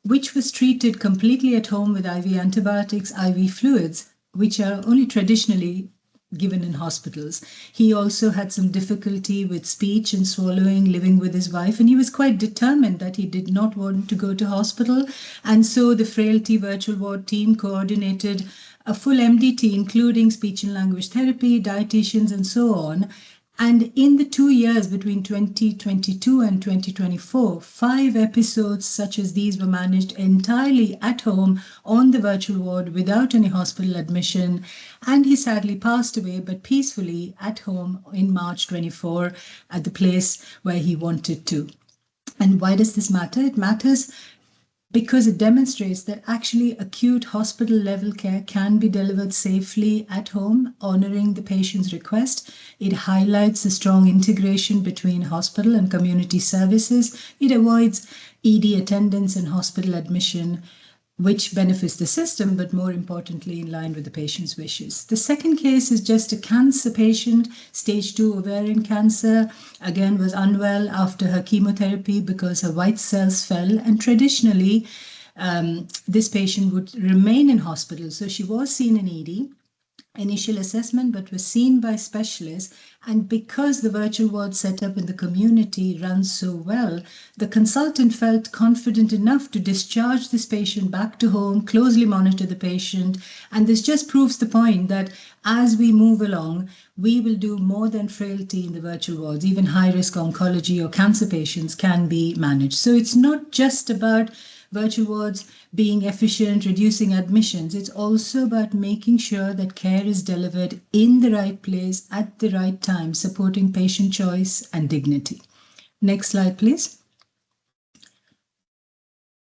which was treated completely at home with IV antibiotics, IV fluids, which are only traditionally given in hospitals. He also had some difficulty with speech and swallowing, living with his wife, and he was quite determined that he did not want to go to hospital. And so the Frailty Virtual Ward team coordinated a full MDT, including speech and language therapy, dietitians, and so on. And in the 2 years between 2022 and 2024, 5 episodes such as these were managed entirely at home on the virtual ward without any hospital admission. And he sadly passed away, but peacefully at home in March 24 at the place where he wanted to. And why does this matter? It matters because it demonstrates that actually acute hospital level care can be delivered safely at home, honoring the patient's request. It highlights the strong integration between hospital and community services. It avoids ED attendance and hospital admission, which benefits the system, but more importantly, in line with the patient's wishes. The second case is just a cancer patient, stage 2 ovarian cancer, again was unwell after her chemotherapy because her white cells fell, and traditionally this patient would remain in hospital. So she was seen in ED, initial assessment, but was seen by specialists. And because the virtual ward setup in the community runs so well, the consultant felt confident enough to discharge this patient back to home, closely monitor the patient. And this just proves the point that as we move along, we will do more than frailty in the virtual wards. Even high-risk oncology or cancer patients can be managed. So it's not just about virtual wards being efficient, reducing admissions. It's also about making sure that care is delivered in the right place at the right time, supporting patient choice and dignity. Next slide, please.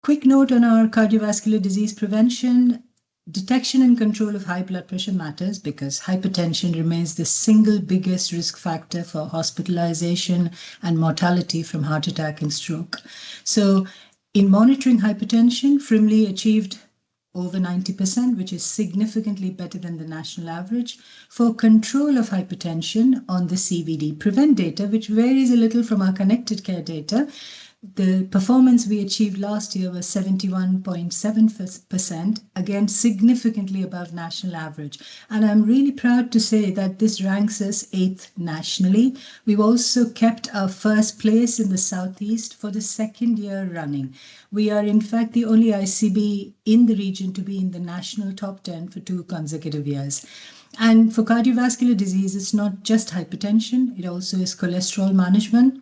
Quick note on our cardiovascular disease prevention. Detection and control of high blood pressure matters because hypertension remains the single biggest risk factor for hospitalization and mortality from heart attack and stroke. So in monitoring hypertension, Frimley achieved over 90%, which is significantly better than the national average. For control of hypertension on the CVD Prevent data, which varies a little from our connected care data, the performance we achieved last year was 71.7%, again, significantly above national average. And I'm really proud to say that this ranks us 8th nationally. We've also kept our first place in the Southeast for the 2nd year running. We are, in fact, the only ICB in the region to be in the national top 10 for 2 consecutive years. And for cardiovascular disease, it's not just hypertension, it also is cholesterol management.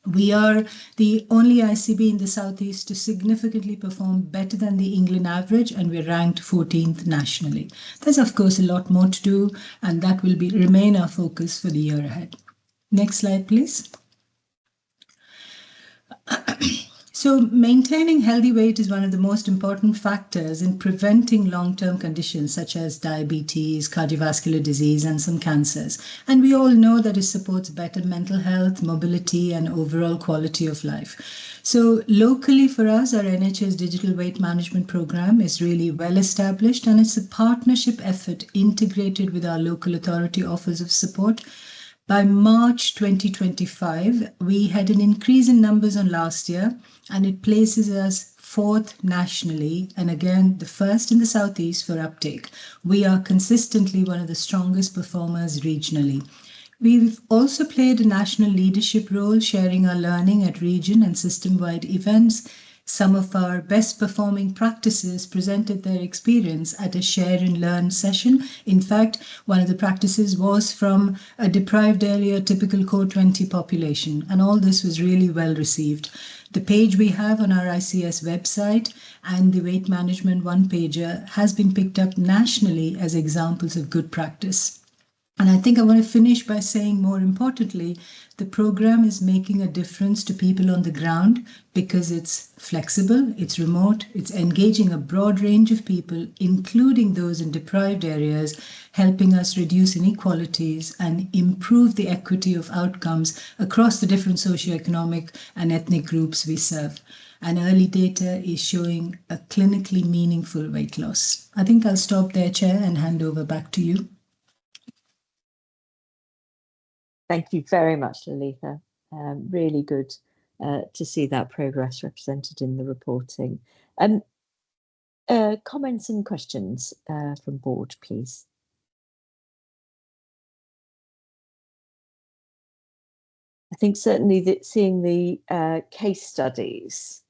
We are the only ICB in the Southeast to significantly perform better than the England average, and we're ranked 14th nationally. There's, of course, a lot more to do, and that will remain our focus for the year ahead. Next slide, please. So maintaining healthy weight is one of the most important factors in preventing long-term conditions such as diabetes, cardiovascular disease, and some cancers. And we all know that it supports better mental health, mobility, and overall quality of life. So locally for us, our NHS Digital Weight Management Program is really well established, and it's a partnership effort integrated with our local authority offers of support. By March 2025, we had an increase in numbers on last year, and it places us 4th nationally, and again, the 1st in the Southeast for uptake. We are consistently one of the strongest performers regionally. We've also played a national leadership role, sharing our learning at region and system-wide events. Some of our best performing practices presented their experience at a share and learn session. In fact, one of the practices was from a deprived area typical Core 20 population, and all this was really well received. The page we have on our ICS website and the weight management one-pager has been picked up nationally as examples of good practice. And I think I want to finish by saying, more importantly, the program is making a difference to people on the ground because it's flexible, it's remote, it's engaging a broad range of people, including those in deprived areas, helping us reduce inequalities and improve the equity of outcomes across the different socioeconomic and ethnic groups we serve. And early data is showing a clinically meaningful weight loss. I think I'll stop there, Chair, and hand over back to you. Thank you very much, Lalitha. Really good to see that progress represented in the reporting. Comments and questions from board, please. I think certainly that seeing the case studies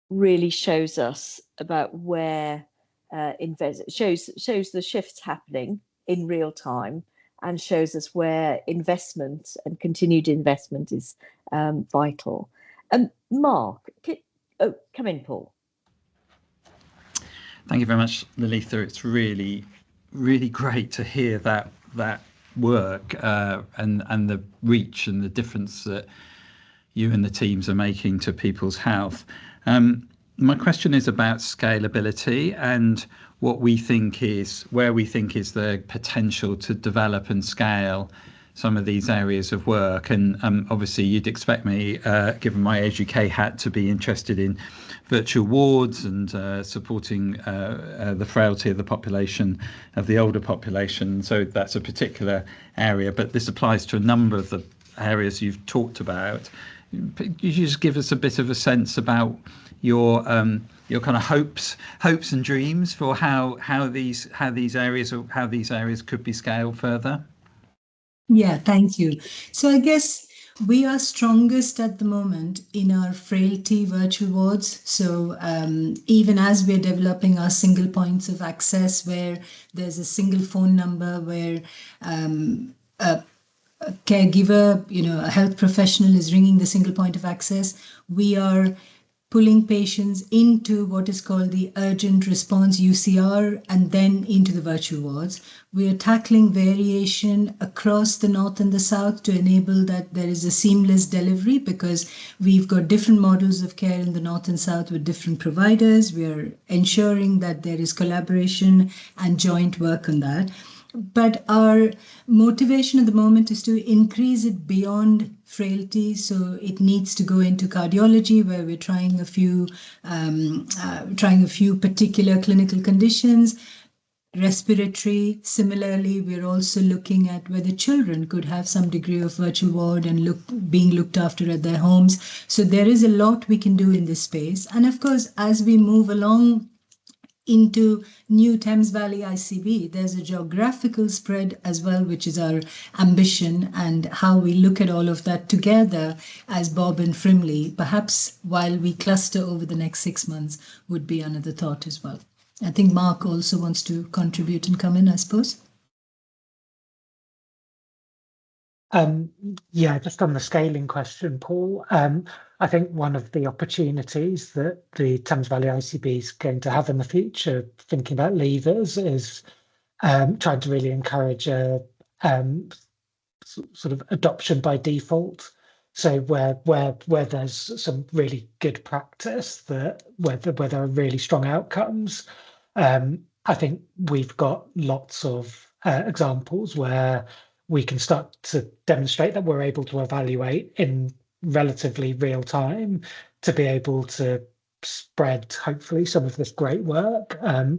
really shows us about where shows the shifts happening in real time, and shows us where investment and continued investment is vital. Mark, come in, Paul. Thank you very much, Lalitha. It's really, really great to hear that work and the reach and the difference that you and the teams are making to people's health. My question is about scalability and where we think is the potential to develop and scale some of these areas of work. And obviously you'd expect me, given my Age UK hat, to be interested in virtual wards and supporting the frailty of the population, of the older population. So that's a particular area, but this applies to a number of the areas you've talked about. Could you just give us a bit of a sense about your kind of hopes and dreams for how these areas could be scaled further? Yeah, thank you. So I guess we are strongest at the moment in our frailty virtual wards. So even as we're developing our single points of access, where there's a single phone number, where a caregiver, a health professional is ringing the single point of access, we are pulling patients into what is called the urgent response UCR and then into the virtual wards. We are tackling variation across the north and the south to enable that there is a seamless delivery, because we've got different models of care in the north and south with different providers. We are ensuring that there is collaboration and joint work on that. But our motivation at the moment is to increase it beyond frailty. So it needs to go into cardiology, where we're trying a few particular clinical conditions. Respiratory, similarly, we're also looking at whether children could have some degree of virtual ward and being looked after at their homes. So there is a lot we can do in this space. And of course, as we move along into new Thames Valley ICB, there's a geographical spread as well, which is our ambition, and how we look at all of that together as Bob and Frimley, perhaps while we cluster over the next 6 months, would be another thought as well. I think Mark also wants to contribute and come in, I suppose. Yeah, just on the scaling question, Paul, I think one of the opportunities that the Thames Valley ICB is going to have in the future, thinking about levers, is trying to really encourage a sort of adoption by default. So where there's some really good practice, where there are really strong outcomes, I think we've got lots of examples where we can start to demonstrate that we're able to evaluate in relatively real time to be able to spread, hopefully, some of this great work. I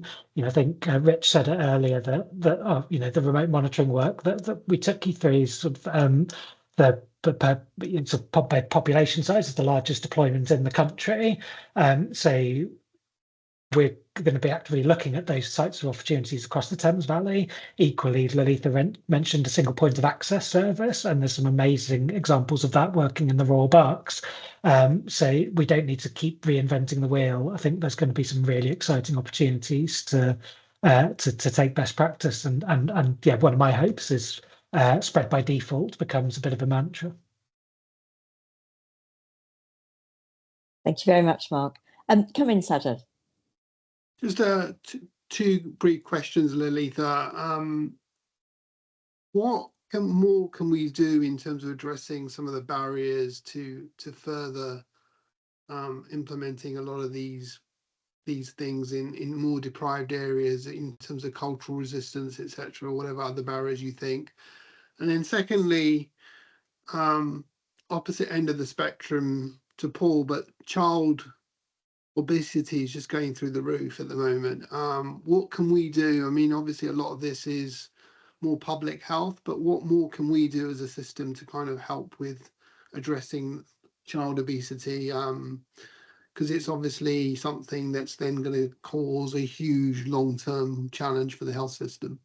think Rich said it earlier that the remote monitoring work that we took you through is sort of the population size is the largest deployment in the country. So we're going to be actively looking at those types of opportunities across the Thames Valley. Equally, Lalitha mentioned a single point of access service, and there's some amazing examples of that working in the Royal Berks. So we don't need to keep reinventing the wheel. I think there's going to be some really exciting opportunities to take best practice, and yeah, one of my hopes is spread by default becomes a bit of a mantra. Thank you very much, Mark. Come in, Sajid. Just two brief questions, Lalitha. What more can we do in terms of addressing some of the barriers to further implementing a lot of these things in more deprived areas, in terms of cultural resistance, etc., or whatever other barriers you think? And then secondly, opposite end of the spectrum to Paul, but child obesity is just going through the roof at the moment. What can we do? I mean, obviously a lot of this is more public health, but what more can we do as a system to kind of help with addressing child obesity? Because it's obviously something that's then going to cause a huge long-term challenge for the health system.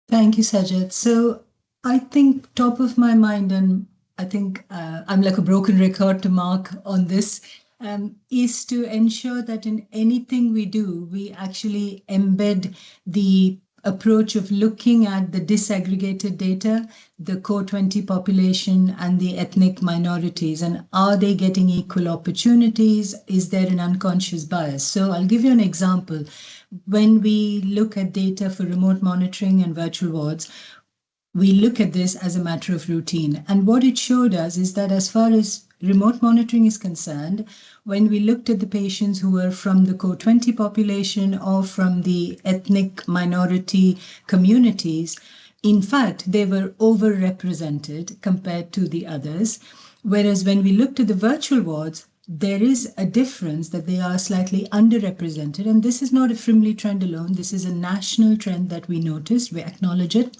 Thank you, Sajid. So I think top of my mind, and I think I'm like a broken record to Mark on this, is to ensure that in anything we do, we actually embed the approach of looking at the disaggregated data, the core 20 population and the ethnic minorities, and are they getting equal opportunities? Is there an unconscious bias? So I'll give you an example. When we look at data for remote monitoring and virtual wards, we look at this as a matter of routine. And what it showed us is that as far as remote monitoring is concerned, when we looked at the patients who were from the core 20 population or from the ethnic minority communities, in fact, they were overrepresented compared to the others. Whereas when we looked at the virtual wards, there is a difference that they are slightly underrepresented. And this is not a Frimley trend alone. This is a national trend that we noticed. We acknowledge it.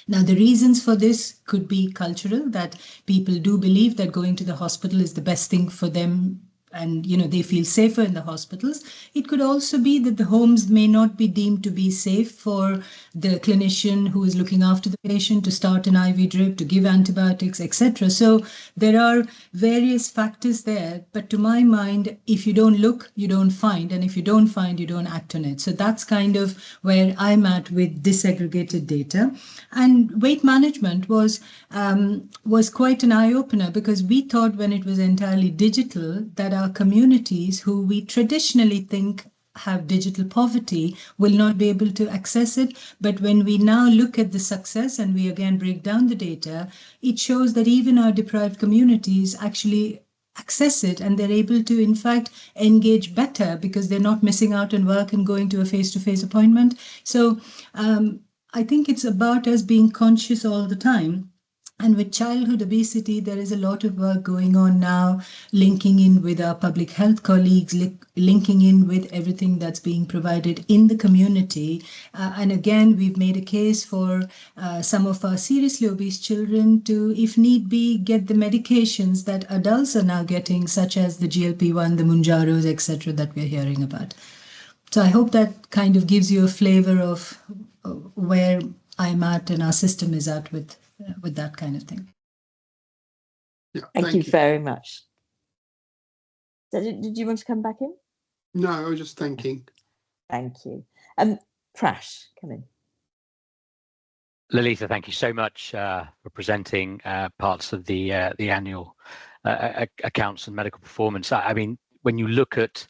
Now, the reasons for this could be cultural, that people do believe that going to the hospital is the best thing for them, and they feel safer in the hospitals. It could also be that the homes may not be deemed to be safe for the clinician who is looking after the patient to start an IV drip, to give antibiotics, etc. So there are various factors there. But to my mind, if you don't look, you don't find. And if you don't find, you don't act on it. So that's kind of where I'm at with disaggregated data. And weight management was quite an eye-opener, because we thought when it was entirely digital that our communities who we traditionally think have digital poverty will not be able to access it. But when we now look at the success and we again break down the data, it shows that even our deprived communities actually access it, and they're able to in fact engage better because they're not missing out on work and going to a face-to-face appointment. So I think it's about us being conscious all the time. And with childhood obesity, there is a lot of work going on now, linking in with our public health colleagues, linking in with everything that's being provided in the community. And again, we've made a case for some of our seriously obese children to, if need be, get the medications that adults are now getting, such as the GLP-1, the Mounjaros, etc., that we're hearing about. So I hope that kind of gives you a flavor of where I'm at and our system is at with that kind of thing. Yeah, Thank you very much. So did you want to come back in? No, I was just thinking. Thank you. Prash, come in. Lalitha, thank you so much for presenting parts of the annual accounts and medical performance. I mean, when you look at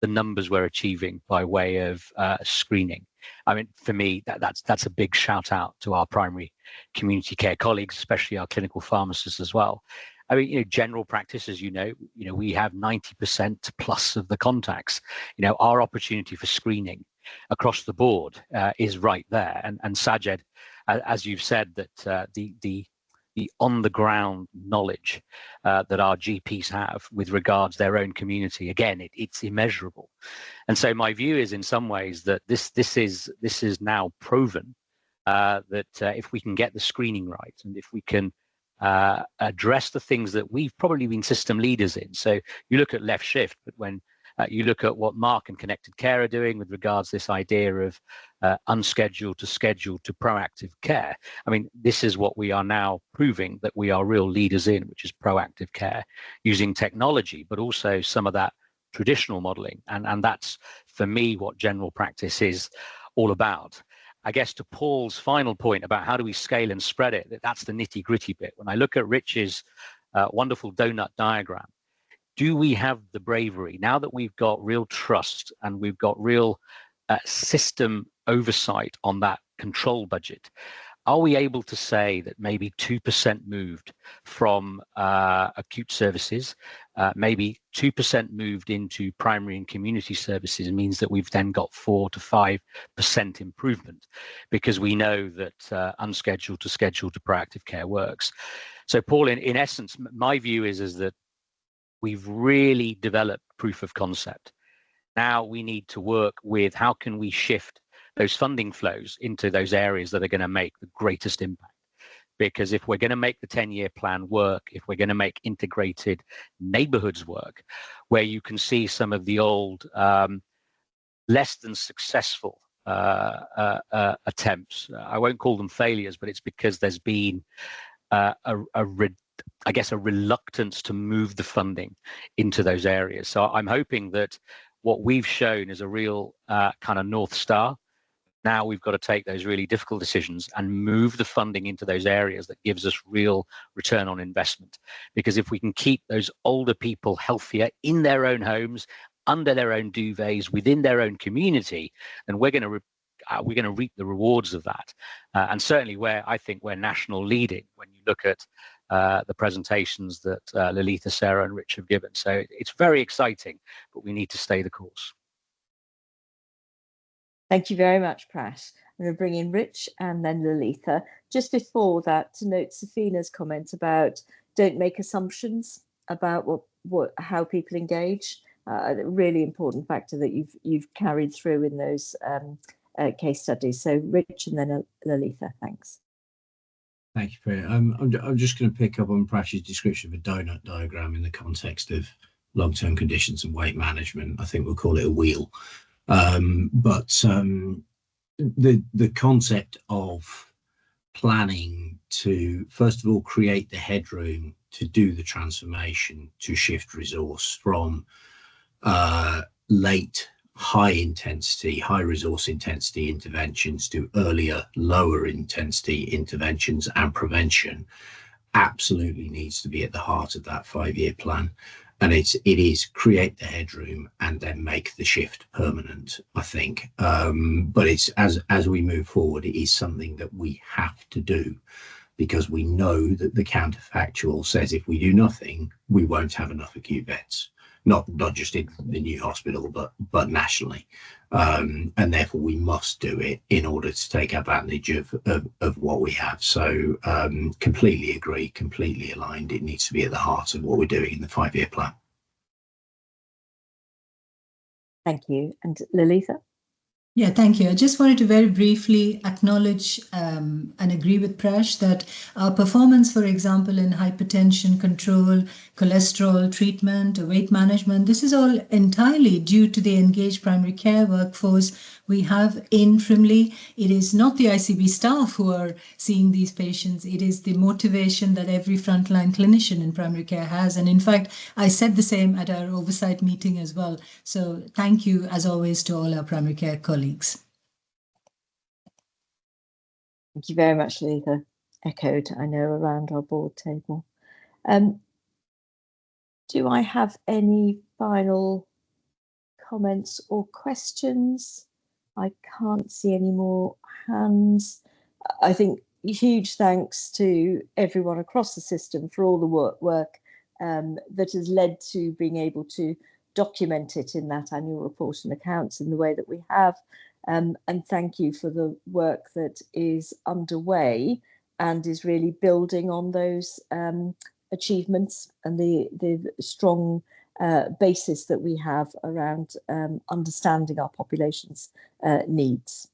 the numbers we're achieving by way of screening, I mean, for me, that's a big shout out to our primary community care colleagues, especially our clinical pharmacists as well. I mean, general practice, as you know, we have 90% plus of the contacts. Our opportunity for screening across the board is right there. And Sajed, as you've said, that the on-the-ground knowledge that our GPs have with regards their own community, again, it's immeasurable. And so my view is, in some ways, that this is now proven that if we can get the screening right, and if we can address the things that we've probably been system leaders in. So you look at left shift, but when you look at what Mark and Connected Care are doing with regards to this idea of unscheduled to scheduled to proactive care. I mean, this is what we are now proving that we are real leaders in, which is proactive care using technology, but also some of that traditional modeling. And that's, for me, what general practice is all about. I guess to Paul's final point about how do we scale and spread it, that's the nitty gritty bit. When I look at Rich's wonderful donut diagram, do we have the bravery, now that we've got real trust and we've got real system oversight on that control budget, are we able to say that maybe 2% moved from acute services, maybe 2% moved into primary and community services means that we've then got 4 to 5% improvement, because we know that unscheduled to scheduled to proactive care works. So Paul, in essence, my view is that we've really developed proof of concept. Now we need to work with how can we shift those funding flows into those areas that are going to make the greatest impact. Because if we're going to make the 10-year plan work, if we're going to make integrated neighborhoods work, where you can see some of the old less than successful attempts. I won't call them failures, but it's because there's been I guess a reluctance to move the funding into those areas. So I'm hoping that what we've shown is a real kind of North Star. Now we've got to take those really difficult decisions and move the funding into those areas that gives us real return on investment. Because if we can keep those older people healthier in their own homes, under their own duvets, within their own community, then we're going to reap the rewards of that. And certainly I think we're national leading when you look at the presentations that Lalitha, Sarah and Rich have given. So it's very exciting, but we need to stay the course. Thank you very much, Prash. I'm going to bring in Rich and then Lalitha. Just before that, to note Safina's comment about don't make assumptions about how people engage. A really important factor that you've carried through in those case studies. So Rich and then Lalitha, thanks. Thank you, Priya. I'm just going to pick up on Prash's description of a donut diagram in the context of long-term conditions and weight management. I think we'll call it a wheel. But the concept of planning to, first of all, create the headroom to do the transformation, to shift resource from late, high intensity, high resource intensity interventions to earlier, lower intensity interventions and prevention, absolutely needs to be at the heart of that 5-year plan. And it is create the headroom and then make the shift permanent, I think. But it's as we move forward, it is something that we have to do, because we know that the counterfactual says if we do nothing, we won't have enough acute beds, not just in the new hospital, but nationally. And therefore we must do it in order to take advantage of what we have. So completely agree, completely aligned. It needs to be at the heart of what we're doing in the 5-year plan. Thank you. And Lalitha? Yeah, thank you. I just wanted to very briefly acknowledge and agree with Prash that our performance, for example, in hypertension control, cholesterol treatment, weight management, this is all entirely due to the engaged primary care workforce we have in Frimley. It is not the ICB staff who are seeing these patients. It is the motivation that every frontline clinician in primary care has. And in fact, I said the same at our oversight meeting as well. So thank you, as always, to all our primary care colleagues. Thank you very much, Lalitha. Echoed, I know, around our board table. Do I have any final comments or questions? I can't see any more hands. I think huge thanks to everyone across the system for all the work that has led to being able to document it in that annual report and accounts in the way that we have. And thank you for the work that is underway and is really building on those achievements and the strong basis that we have around understanding our population's needs.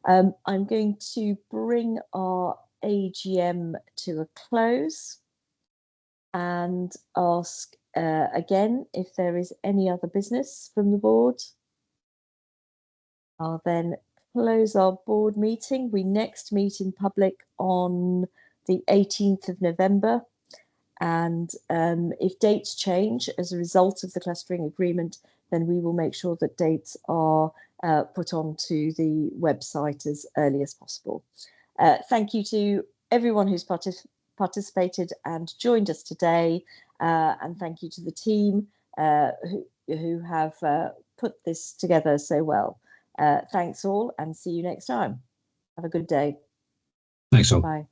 I'm going to bring our AGM to a close and ask again if there is any other business from the board. I'll then close our board meeting. We next meet in public on the 18th of November. And if dates change as a result of the clustering agreement, then we will make sure that dates are put onto the website as early as possible. Thank you to everyone who's participated and joined us today. And thank you to the team who have put this together so well. Thanks all and see you next time. Have a good day. Thanks all. Bye.